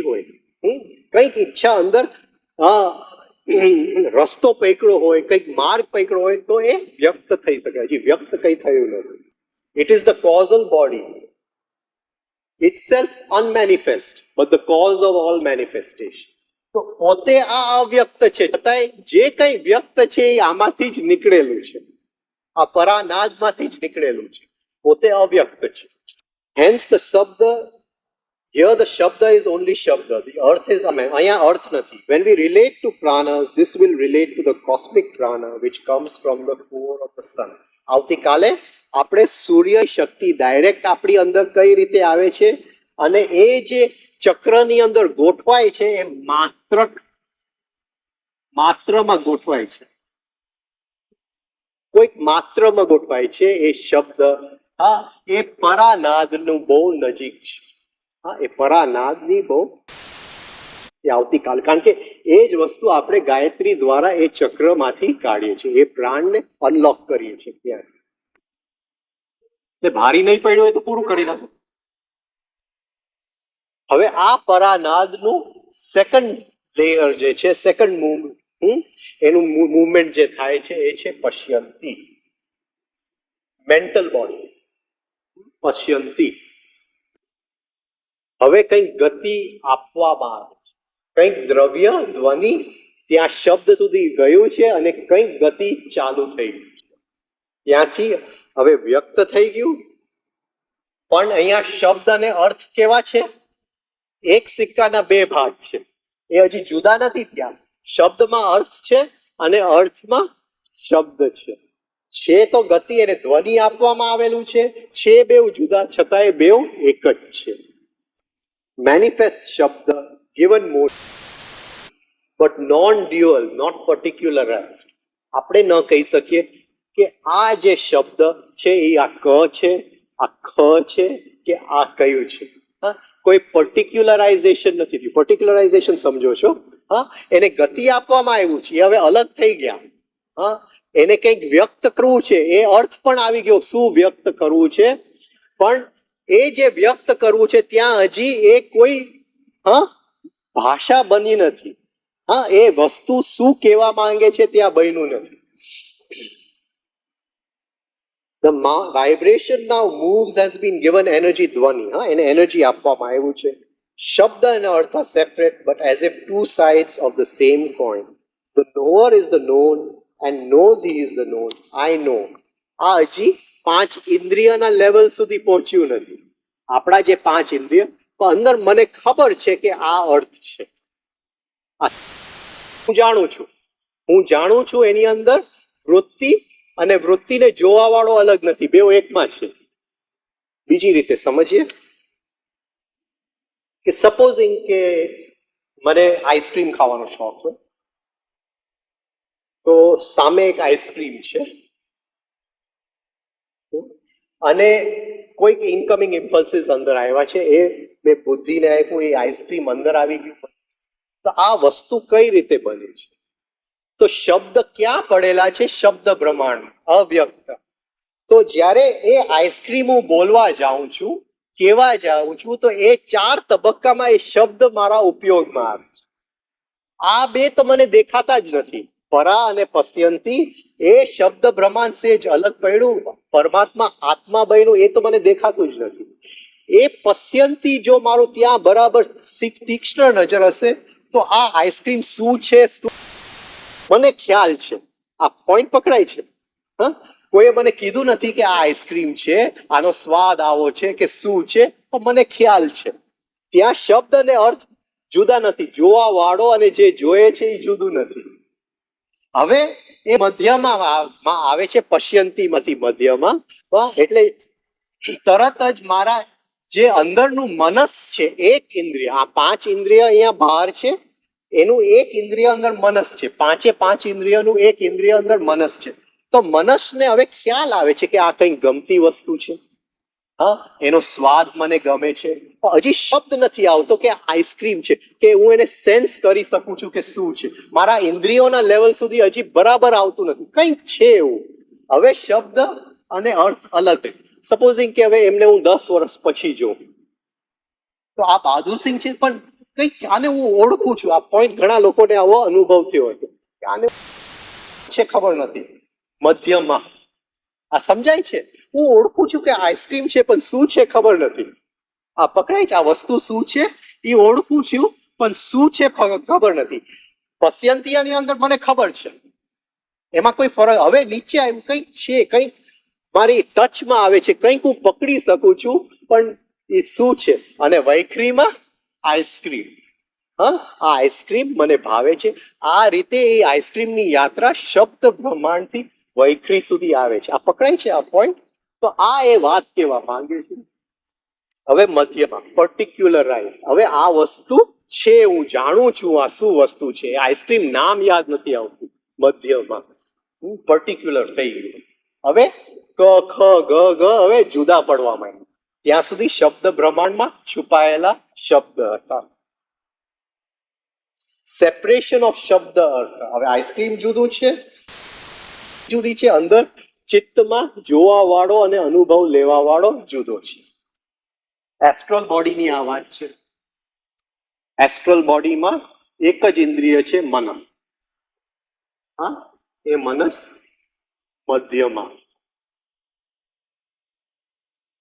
હોય કઈક ઈચ્છા અંદર રસ્તો પકડ્યો હોય, કઈક માર્ગ પકડ્યો હોય તો એ વ્યક્ત થઈ શકે. હજી વ્યક્ત કઈ થયું નથી. It is the causal body, itself unmanifest, but the cause of all manifestation. તો પોતે આ અવ્યક્ત છે, છતાંય જે કઈ વ્યક્ત છે એ આમાંથી જ નીકળેલું છે, આ પરાનાદમાંથી જ નીકળેલું છે, પોતે અવ્યક્ત છે. Hence the શબ્દ, here the shabda is only shabda, the earth is અહીંયા અર્થ નથી. When we relate to pranas, this will relate to the cosmic prana which comes from the core of the sun. આવતીકાલે આપણે સૂર્ય શક્તિ direct આપણી અંદર કઈ રીતે આવે છે અને એ જે ચક્રની અંદર ગોઠવાય છે એ માત્રમાં ગોઠવાય છે, કોઈક માત્રમાં ગોઠવાય છે એ શબ્દ. હા, એ પરાનાદનું બહુ નજીક છે. હા, એ પરાનાદની બહુ આવતીકાલ, કારણ કે એ જ વસ્તુ આપણે ગાયત્રી દ્વારા એ ચક્રમાંથી કાઢીએ છીએ, એ પ્રાણને અનલોક કરીએ છીએ. ત્યાં ભારી નહીં પડ્યું હોય તો પૂરું કરી નાખો. હવે આ પરાનાદનું સેકન્ડ લેયર જે છે, સેકન્ડ એનું મૂવમેન્ટ જે થાય છે એ છે પશ્યંતી, મેન્ટલ બોડી પશ્યંતી. હવે કંઈક ગતિ આપવામાં આવે છે, કંઈક દ્રવ્ય ધ્વનિ ત્યાં શબ્દ સુધી ગયું છે અને કંઈક ગતિ ચાલુ થઈ ગઈ છે, ત્યાંથી હવે વ્યક્ત થઈ ગયું. પણ અહીંયા શબ્દ અને અર્થ કેવા છે? એક સિક્કાના બે ભાગ છે, એ હજી જુદા નથી. ત્યાં શબ્દમાં અર્થ છે અને અર્થમાં શબ્દ છે તો ગતિ અને ધ્વનિ આપવામાં આવેલું છે બેઉ જુદા, છતાંય બેઉ એક જ છે. મેનિફેસ્ટ શબ્દ given motion but non-dual, not particularized. આપણે ન કહી શકીએ કે આ જે શબ્દ છે એ આ ક છે, આ ખ છે કે આ કયું છે. હા, કોઈ પર્ટિક્યુલરાઇઝેશન નથી થયું. પર્ટિક્યુલરાઇઝેશન સમજો છો? હા, એને ગતિ આપવામાં આવ્યું છે, એ હવે અલગ થઈ ગયા. હા, એને કંઈક વ્યક્ત કરવું છે, એ અર્થ પણ આવી ગયો, શું વ્યક્ત કરવું છે. પણ એ જે વ્યક્ત કરવું છે ત્યાં હજી એ કોઈ ભાષા બની નથી. હા, એ વસ્તુ શું કહેવા માંગે છે ત્યાં બન્યું નથી. The vibration now moves has been given energy dhvani. હા, એને એનર્જી આપવામાં આવ્યું છે. શબ્દ અને અર્થ are separate but as if two sides of the same coin. The knower is the known and knows he is the known. I know. આ હજી પાંચ ઇન્દ્રિયના લેવલ સુધી પહોંચ્યું નથી. આપણા જે પાંચ ઇન્દ્રિય, અંદર મને ખબર છે કે આ અર્થ છે, હું જાણું છું એની અંદર વૃત્તિ અને વૃત્તિને જોવા વાળો અલગ નથી, બેઉ એકમાં છે. બીજી રીતે સમજીએ કે સપોઝિંગ કે મને આઈસ્ક્રીમ ખાવાનો શોખ હોય તો સામે એક આઈસ્ક્રીમ છે અને કોઈક ઇનકમિંગ ઇમ્પલ્સીસ અંદર આવ્યા છે, એ મેં બુદ્ધિને આપ્યું, એ આઈસ્ક્રીમ અંદર આવી ગયું. તો આ વસ્તુ કઈ રીતે બની છે? તો શબ્દ ક્યાં પડેલા છે? શબ્દ બ્રહ્માંડ, અવ્યક્ત. તો જ્યારે એ આઈસ્ક્રીમ હું બોલવા જાઉં છું, કેવા જાઉં છું, તો એ ચાર તબક્કામાં એ શબ્દ મારા ઉપયોગમાં આવે છે. આ બે તો મને દેખાતા જ નથી. પરા અને પશ્યંતી, એ શબ્દ બ્રહ્માંડ છે જ અલગ પડ્યું, પરમાત્મા આત્મા બન્યું, એ તો મને દેખાતું જ નથી. એ પશ્યંતી જો મારું ત્યાં બરાબર તીક્ષ્ણ નજર હશે તો આ આઈસ્ક્રીમ શું છે મને ખ્યાલ છે, આ પોઈન્ટ પકડાય છે. હા, કોઈએ મને કીધું નથી કે આ આઈસ્ક્રીમ છે, આનો સ્વાદ આવો છે કે શું છે, પણ મને ખ્યાલ છે. ત્યાં શબ્દ અને અર્થ જુદા નથી. જોવા વાળો અને જે જોયે છે એ જુદું નથી. હવે એ મધ્યમાં આવે છે, પશ્યંતીમાંથી મધ્યમાં. એટલે તરત જ મારા જે અંદરનું મનસ છે, એક ઇન્દ્રિય, આ 5 ઇન્દ્રિય અહીંયા બહાર છે, એનું એક ઇન્દ્રિય અંદર મનસ છે. 5 ઇન્દ્રિયનું એક ઇન્દ્રિય અંદર મનસ છે. તો મનસને હવે ખ્યાલ આવે છે કે આ કંઈક ગમતી વસ્તુ છે, હા, એનો સ્વાદ મને ગમે છે. હજી શબ્દ નથી આવતો કે આઈસ્ક્રીમ છે, કે હું એને સેન્સ કરી શકું છું કે શું છે. મારા ઇન્દ્રિયોના લેવલ સુધી હજી બરાબર આવતું નથી, કંઈક છે એવું. હવે શબ્દ અને અર્થ અલગ. સપોઝિંગ કે હવે એમને હું 10 વર્ષ પછી જોઉં તો આ બહાદુરસિંહ છે, પણ કંઈક આને હું ઓળખું છું. આ પોઈન્ટ ઘણા લોકોને આવો અનુભવ થયો હતો કે આને છે ખબર નથી. મધ્યમાં આ સમજાય છે. હું ઓળખું છું કે આઈસ્ક્રીમ છે, પણ શું છે ખબર નથી. આ પકડાય છે. આ વસ્તુ શું છે એ ઓળખું છું, પણ શું છે ખબર નથી. પશ્યંતીયાની અંદર મને ખબર છે, એમાં કોઈ ફરક. હવે નીચે આવ્યું કંઈક છે, કંઈક મારી ટચમાં આવે છે, કંઈક હું પકડી શકું છું, પણ એ શું છે. અને વૈખરીમાં આઈસ્ક્રીમ, હા, આ આઈસ્ક્રીમ મને ભાવે છે. આ રીતે એ આઈસ્ક્રીમની યાત્રા શબ્દ બ્રહ્માંડથી વૈખરી સુધી આવે છે. આ પકડાય છે આ પોઈન્ટ. તો આ એ વાત કહેવા માંગે છે. હવે મધ્યમાં પર્ટિક્યુલરાઇઝ. હવે આ વસ્તુ છે, હું જાણું છું આ શું વસ્તુ છે. આઈસ્ક્રીમ નામ યાદ નથી આવતું. મધ્યમાં હું પર્ટિક્યુલર થઈ ગયું. હવે ક ખ ગ ગ હવે જુદા પડવા માંડ્યા. ત્યાં સુધી શબ્દ બ્રહ્માંડમાં છુપાયેલા શબ્દ હતા. સેપરેશન ઓફ શબ્દ અર્થ. હવે આઈસ્ક્રીમ જુદું છે, જુદી છે. અંદર ચિત્તમાં જોવા વાળો અને અનુભવ લેવા વાળો જુદો છે. એસ્ટ્રલ બોડીની આ વાત છે. એસ્ટ્રલ બોડીમાં એક જ ઇન્દ્રિય છે, મનસ. હા, એ મનસ મધ્યમાં.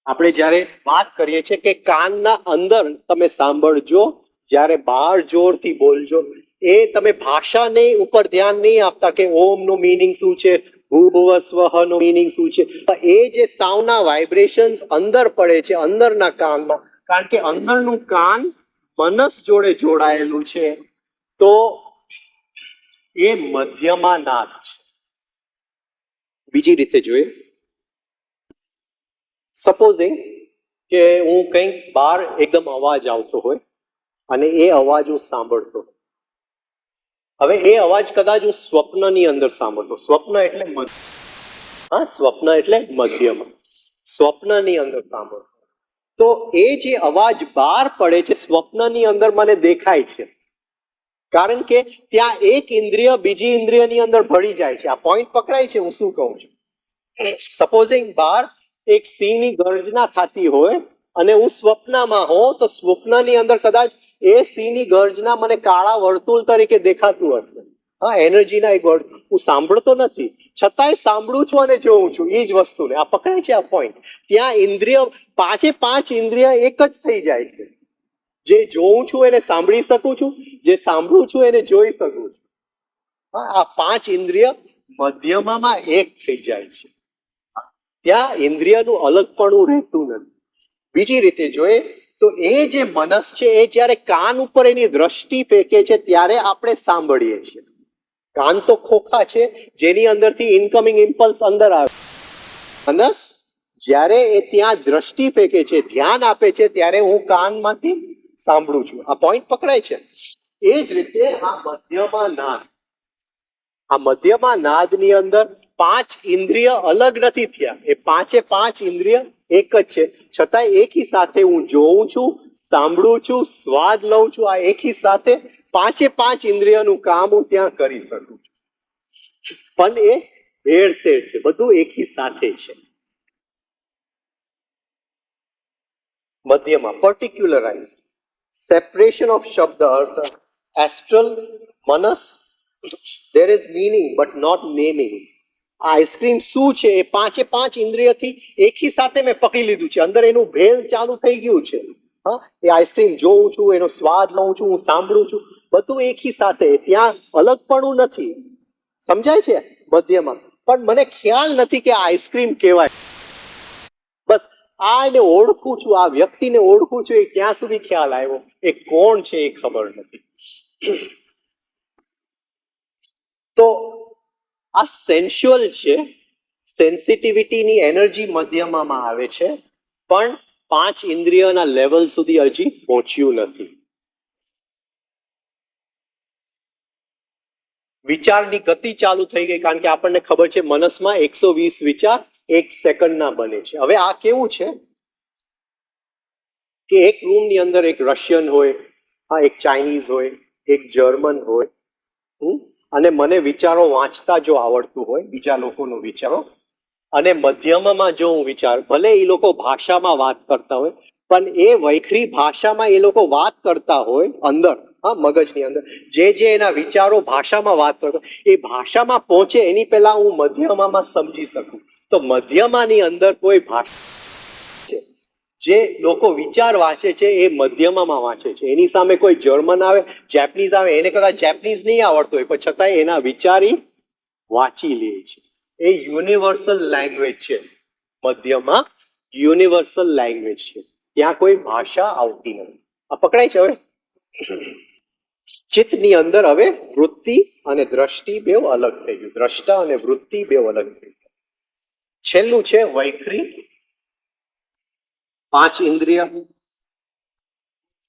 આપણે જ્યારે વાત કરીએ છીએ કે કાનના અંદર તમે સાંભળજો, જ્યારે બહાર જોરથી બોલજો. એ તમે ભાષાને ઉપર ધ્યાન નહીં આપતા કે ઓમ નો મિનિંગ શું છે, ભૂભુવ સ્વહ નો મિનિંગ શું છે. એ જે સાઉન્ડના વાઇબ્રેશન્સ અંદર પડે છે અંદરના કાનમાં, કારણ કે અંદરનું કાન મનસ જોડે જોડાયેલું છે, તો એ મધ્યમાં નાદ છે. બીજી રીતે જોઈએ, સપોઝિંગ કે હું કંઈક બહાર એકદમ અવાજ આવતો હોય અને એ અવાજ હું સાંભળતો. હવે એ અવાજ કદાચ હું સ્વપ્નની અંદર સાંભળતો. સ્વપ્ન એટલે હા, સ્વપ્ન એટલે મધ્યમાં. સ્વપ્નની અંદર સાંભળતો. તો એ જે અવાજ બહાર પડે છે સ્વપ્નની અંદર મને દેખાય છે, કારણ કે ત્યાં એક ઇન્દ્રિય બીજી ઇન્દ્રિયની અંદર ભળી જાય છે. આ પોઈન્ટ પકડાય છે હું શું કહું છું. સપોઝિંગ બહાર એક સિંહની ગર્જના થતી હોય અને હું સ્વપ્નમાં હોઉં, તો સ્વપ્નની અંદર કદાચ એ સિંહની ગર્જના મને કાળા વર્તુળ તરીકે દેખાતું હશે. હા, એનર્જીના એક વર્ડ. હું સાંભળતો નથી, છતાંય સાંભળું છું અને જોઉં છું એ જ વસ્તુને. આ પકડાય છે આ પોઈન્ટ. ત્યાં ઇન્દ્રિય 5 ઇન્દ્રિય એક જ થઈ જાય છે. જે જોઉં છું એને સાંભળી શકું છું, જે સાંભળું છું એને જોઈ શકું છું. હા, આ 5 ઇન્દ્રિય મધ્યમાં એક થઈ જાય છે. ત્યાં ઇન્દ્રિયનું અલગપણું રહેતું નથી. બીજી રીતે જોઈએ તો એ જે મનસ છે એ જ્યારે કાન ઉપર એની દ્રષ્ટિ ફેંકે છે ત્યારે આપણે સાંભળીએ છીએ. કાન તો ખોખા છે જેની અંદરથી ઇનકમિંગ ઇમ્પલ્સ અંદર આવે. મનસ જ્યારે એ ત્યાં દ્રષ્ટિ ફેંકે છે, ધ્યાન આપે છે, ત્યારે હું કાનમાંથી સાંભળું છું. આ પોઈન્ટ પકડાય છે. એ જ રીતે આ મધ્યમાં નાદ. આ મધ્યમાં નાદની અંદર 5 ઇન્દ્રિય અલગ નથી થયા. એ 5 ઇન્દ્રિય એક જ છે, છતાંય એકી સાથે હું જોઉં છું, સાંભળું છું, સ્વાદ લઉં છું. આ એકી સાથે 5 ઇન્દ્રિયનું કામ હું ત્યાં કરી શકું છું. પણ એ ભેળસેળ છે, બધું એકી સાથે છે. મધ્યમાં પર્ટિક્યુલરાઇઝ. સેપરેશન ઓફ શબ્દ અર્થ. એસ્ટ્રલ મનસ, there is meaning but not naming. Ice cream શું છે એ 5 ઇન્દ્રિયથી એકી સાથે મેં પકડી લીધું છે. અંદર એનું ભેલ ચાલુ થઈ ગયું છે. હા, એ આઈસ્ક્રીમ જોઉં છું, એનો સ્વાદ લઉં છું, હું સાંભળું છું, બધું એકી સાથે. ત્યાં અલગપણું નથી. સમજાય છે મધ્યમાં. પણ મને ખ્યાલ નથી કે આ આઈસ્ક્રીમ કહેવાય. બસ આ એને ઓળખું છું, આ વ્યક્તિને ઓળખું છું, એ ક્યાં સુધી ખ્યાલ આવ્યો, એ કોણ છે એ ખબર નથી. તો આ સેન્સ્યુઅલ છે, સેન્સિટિવિટીની એનર્જી મધ્યમાં આવે છે, પણ 5 ઇન્દ્રિયના લેવલ સુધી હજી પહોંચ્યું નથી. વિચારની ગતિ ચાલુ થઈ ગઈ, કારણ કે આપણને ખબર છે મનસમાં 120 વિચાર 1 સેકન્ડના બને છે. હવે આ કેવું છે કે એક રૂમની અંદર એક રશિયન હોય, એક ચાઇનીઝ હોય, એક જર્મન હોય, અને મને વિચારો વાંચતા જો આવડતું હોય, બીજા લોકોનો વિચારો, અને મધ્યમમાં જો હું વિચાર, ભલે એ લોકો ભાષામાં વાત કરતા હોય, પણ એ વૈખરી ભાષામાં એ લોકો વાત કરતા હોય અંદર, મગજની અંદર જે એના વિચારો ભાષામાં વાત કરતો, એ ભાષામાં પહોંચે એની પહેલા હું મધ્યમામાં સમજી શકું. તો મધ્યમાની અંદર કોઈ ભાષા છે, જે લોકો વિચાર વાંચે છે એ મધ્યમામાં વાંચે છે. એની સામે કોઈ જર્મન આવે, જેપનીઝ આવે, એને કદાચ જેપનીઝ નહીં આવડતું હોય, પણ છતાંય એના વિચારી વાંચી લે છે. એ યુનિવર્સલ લેંગ્વેજ છે. મધ્યમાં યુનિવર્સલ લેંગ્વેજ છે, ત્યાં કોઈ ભાષા આવતી નથી. આ પકડાય છે. હવે ચિત્તની અંદર હવે વૃત્તિ અને દ્રષ્ટિ બેવ અલગ થઈ ગયું, દ્રષ્ટા અને વૃત્તિ બેવ અલગ થઈ ગયું. છેલ્લું છે વૈખરી, 5 ઇન્દ્રિય.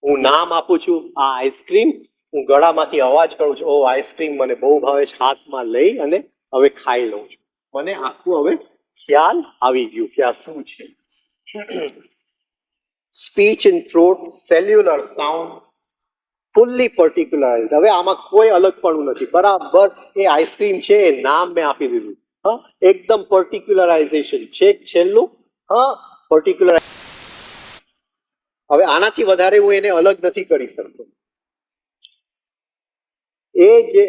હું નામ આપું છું, આ આઈસ્ક્રીમ, હું ગળામાંથી અવાજ કરું છું, ઓ આઈસ્ક્રીમ મને બહુ ભાવે છે, હાથમાં લઈ અને હવે ખાઈ લઉં છું. મને આખું હવે ખ્યાલ આવી ગયું કે આ શું છે. Speech in throat, cellular sound, fully particularise. હવે આમાં કોઈ અલગપણું નથી, બરાબર એ આઈસ્ક્રીમ છે એ નામ મેં આપી દીધું. એકદમ પર્ટિક્યુલરાઇઝેશન છે. છેલ્લું પર્ટિક્યુલર. હવે આનાથી વધારે હું એને અલગ નથી કરી શકતો. એ જે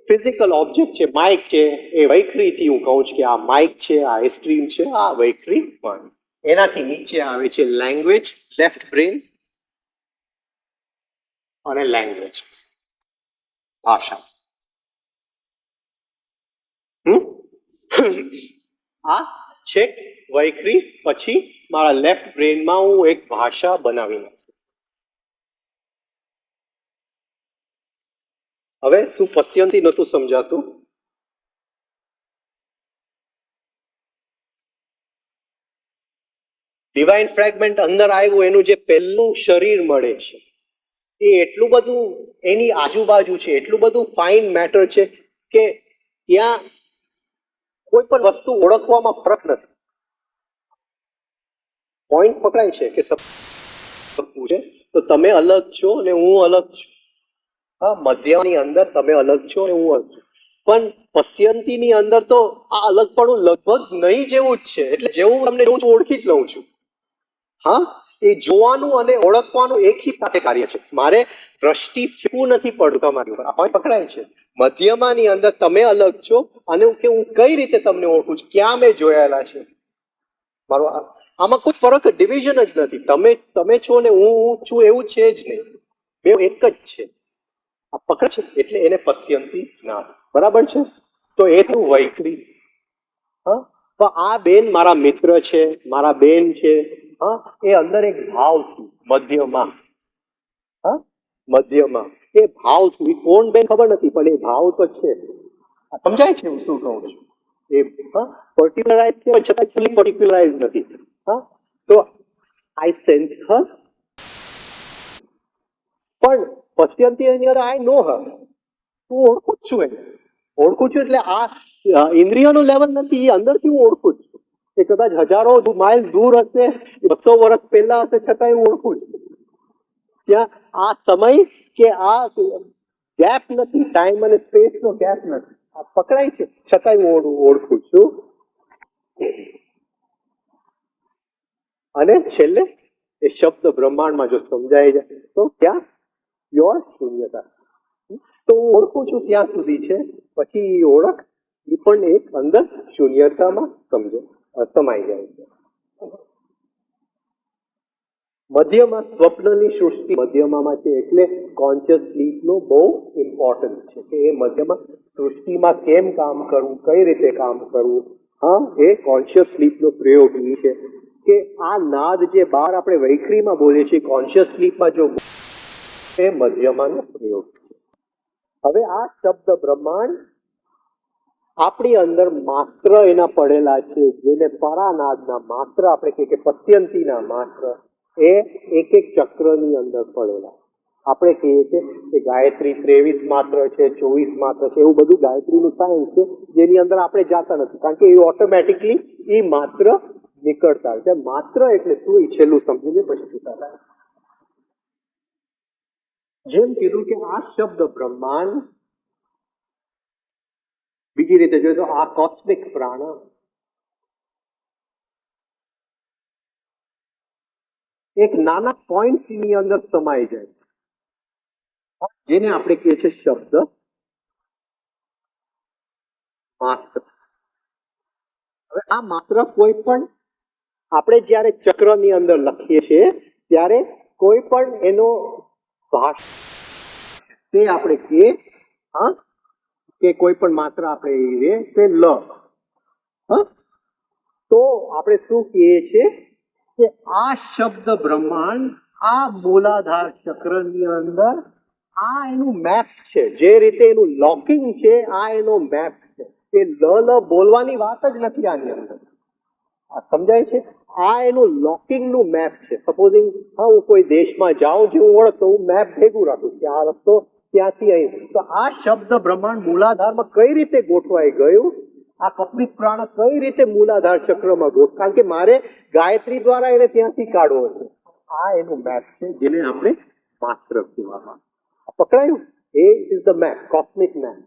ફિઝિકલ ઓબ્જેક્ટ છે, માઇક છે, એ વૈખરીથી હું કહું છું કે આ માઇક છે, આ આઈસ્ક્રીમ છે, આ વૈખરી. પણ એનાથી નીચે આવે છે લેંગ્વેજ, લેફ્ટ બ્રેન, અને લેંગ્વેજ ભાષા. આ છેક વૈખરી પછી મારા લેફ્ટ બ્રેનમાં હું એક ભાષા બનાવી નાખું. હવે શું પશ્યંતી નહોતું સમજાતું? ડિવાઇન ફ્રેગમેન્ટ અંદર આવ્યું, એનું જે પહેલું શરીર મળે છે એ એટલું બધું એની આજુબાજુ છે, એટલું બધું ફાઇન મેટર છે કે ત્યાં કોઈ પણ વસ્તુ ઓળખવામાં ફરક નથી. પોઈન્ટ પકડાય છે કે છે તો તમે અલગ છો અને હું અલગ છું. મધ્યની અંદર તમે અલગ છો અને હું અલગ છું. પણ પશ્યંતીની અંદર તો આ અલગપણું લગભગ નહીં જેવું જ છે. એટલે જેવું તમને ઓળખી જ લઉં છું. એ જોવાનું અને ઓળખવાનું એકી સાથે કાર્ય છે. મારે દ્રષ્ટિ ફેરવું નથી પડતું તમારી ઉપર. આ પોઈન્ટ પકડાય છે. મધ્યમાની અંદર તમે અલગ છો અને હું કઈ રીતે તમને ઓળખું છું, ક્યાં મેં જોયેલા છે. મારો આમાં કોઈ ફરક, ડિવિઝન જ નથી. તમે છો ને હું છું એવું છે જ નહીં. બે એક જ છે. આ પકડ છે એટલે એને પશ્યંતી ના. બરાબર છે. તો એ થયું વૈખરી. તો આ બેન મારા મિત્ર છે, મારા બેન છે. એ અંદર એક ભાવ છું મધ્યમાં. મધ્યમાં એ ભાવ છું. એ કોણ બેન ખબર નથી, પણ એ ભાવ તો છે. સમજાય છે હું શું કહું છું? એ પર્ટિક્યુલરાઇઝ છે છતાં ફુલી પર્ટિક્યુલરાઇઝ નથી. તો આઈ સેન્સ હર, પણ પશ્યંતી એની અંદર આઈ નો હર. હું ઓળખું જ છું એને. ઓળખું છું એટલે આ ઇન્દ્રિયનું લેવલ નથી, એ અંદરથી હું ઓળખું જ છું. એ કદાચ હજારો માઇલ દૂર હશે, 200 વર્ષ પહેલા હશે, છતાં હું ઓળખું છું. ત્યાં આ સમય કે આ ગેપ નથી, ટાઈમ અને સ્પેસ નો ગેપ નથી. આ પકડાય છે છતાંય હું ઓળખું છું. અને છેલ્લે એ શબ્દ બ્રહ્માંડમાં જો સમજાઈ જાય તો ક્યાં યોર શૂન્યતા. તો હું ઓળખું છું ત્યાં સુધી છે, પછી એ ઓળખ એ પણ એક અંદર શૂન્યતામાં સમાઈ જાય છે. મધ્યમાં સ્વપ્નની સૃષ્ટિ મધ્યમાં છે, એટલે કોન્શિયસ સ્લીપનો બહુ ઇમ્પોર્ટન્ટ છે કે એ મધ્યમાં સૃષ્ટિમાં કેમ કામ કરવું, કઈ રીતે કામ કરવું. હા, એ કોન્શિયસ સ્લીપનો પ્રયોગ એ છે કે આ નાદ જે બહાર આપણે વૈખરીમાં બોલીએ છીએ, કોન્શિયસ સ્લીપમાં જો એ મધ્યમાંનો પ્રયોગ છે. હવે આ શબ્દ બ્રહ્માંડ આપણી અંદર માત્ર એના પડેલા છે, જેને પરાનાદના માત્ર આપણે કહીએ કે પત્યંતીના માત્ર, એ એક એક ચક્રની અંદર પડેલા. આપણે કહીએ છીએ કે ગાયત્રી 23 માત્ર છે, 24 માત્ર છે, એવું બધું ગાયત્રીનું સાયન્સ છે જેની અંદર આપણે જાતા નથી, કારણ કે એ ઓટોમેટિકલી એ માત્ર નીકળતા છે. માત્ર એટલે શું એ છેલ્લું સમજીને પછી જતા થાય. જેમ કીધું કે આ શબ્દ બ્રહ્માંડ, બીજી રીતે જોઈએ તો આ કોસ્મિક પ્રાણ એક નાના પોઈન્ટની અંદર સમાઈ જાય, જેને આપણે કહીએ છીએ શબ્દ માત્ર. હવે આ માત્ર કોઈ પણ આપણે જ્યારે ચક્રની અંદર લખીએ છીએ ત્યારે કોઈ પણ એનો ભાષા તે આપણે કહીએ હા કે કોઈ પણ માત્ર આપણે તે લ. તો આપણે શું કહીએ છીએ કે આ શબ્દ બ્રહ્માંડ આ મૂલાધાર ચક્રની અંદર આ એનું મેપ છે, જે રીતે એનું લોકિંગ છે, આ એનો મેપ છે. એ લ બોલવાની વાત જ નથી આની અંદર. આ સમજાય છે? આ એનું લોકિંગ નું મેપ છે. સપોઝિંગ હા હું કોઈ દેશમાં જાઉં છું, હું ઓળખતો હું મેપ ભેગું રાખું કે આ રસ્તો ત્યાંથી અહીં. તો આ શબ્દ બ્રહ્માંડ મૂલાધારમાં કઈ રીતે ગોઠવાઈ ગયું, આ કોસ્મિક પ્રાણ કઈ રીતે મૂલાધાર ચક્રમાં ગોઠ, કારણ કે મારે ગાયત્રી દ્વારા એને ત્યાંથી કાઢવો છે. આ એનું મેપ છે જેને આપણે માત્ર કહેવામાં. પકડાયું? એ is the map, cosmic map.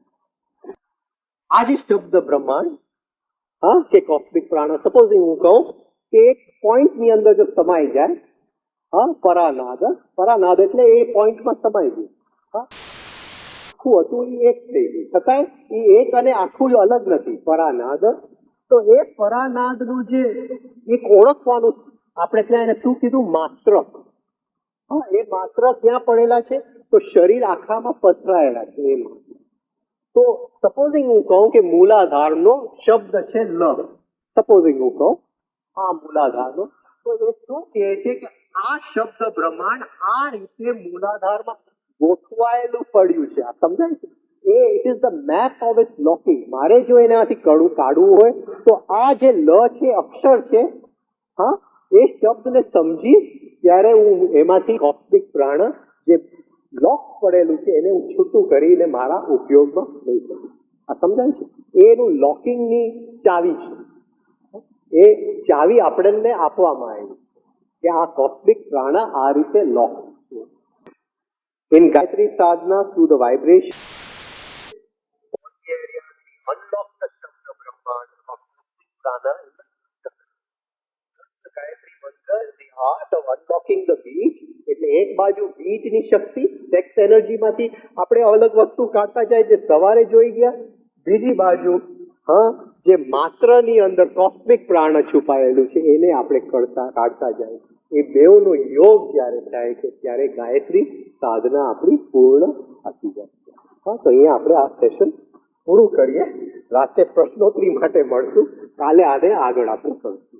આ જે શબ્દ બ્રહ્માંડ હા કે કોસ્મિક પ્રાણ, સપોઝિંગ હું કહું કે એક પોઈન્ટ ની અંદર જો સમાઈ જાય, હા પરાનાદ, પરાનાદ એટલે એ પોઈન્ટમાં સમાઈ ગયું. હા આખું હતું એ એક થઈ ગયું, છતાંય એ એક અને આખું અલગ નથી પરાનાદ. તો એ પરાનાદનું જે એક ઓળખવાનું આપણે ત્યાં એને શું કીધું, માત્ર. હા એ માત્ર ક્યાં પડેલા છે, તો શરીર આખામાં પથરાયેલા છે. એ તો સપોઝિંગ હું કહું કે મૂલાધારનો શબ્દ છે લ, સપોઝિંગ હું કહું આ મૂલાધારનો, તો એ શું કહે છે કે આ શબ્દ બ્રહ્માંડ આ રીતે મૂલાધારમાં ગોઠવાયેલું પડ્યું છે. આ સમજાય છે? એ it is the map of its locking. મારે જો એનાથી કાઢવું હોય તો આ જે લ છે, અક્ષર છે, હા એ શબ્દને સમજી ત્યારે હું એમાંથી કોસ્મિક પ્રાણ જે લોક પડેલું છે એને હું છૂટું કરીને મારા ઉપયોગમાં લઈ શકું. આ સમજાય છે? એનું લોકિંગની ચાવી છે. એ ચાવી આપણને આપવામાં આવી કે આ કોસ્મિક પ્રાણ આ રીતે લોક છે. In Gayatri sadhana, through the vibration, unlock the Shabda Brahman of prana in the Gayatri mantra, the art of unlocking the beach. એટલે એક બાજુ બીજની શક્તિ, સેક્સ એનર્જીમાંથી આપણે અલગ વસ્તુ કાઢતા જાય જે સવારે જોઈ ગયા, બીજી બાજુ હા જે માત્રની અંદર કોસ્મિક પ્રાણ છુપાયેલું છે એને આપણે કાઢતા જાય. એ બેઉનો યોગ જ્યારે થાય છે ત્યારે ગાયત્રી સાધના આપણી પૂર્ણ થતી જાય. હા તો અહીંયા આપણે આ સેશન પૂરું કરીએ. રાતે પ્રશ્નોત્તરી માટે મળશું. કાલે આને આગળ આપણે કરીશું.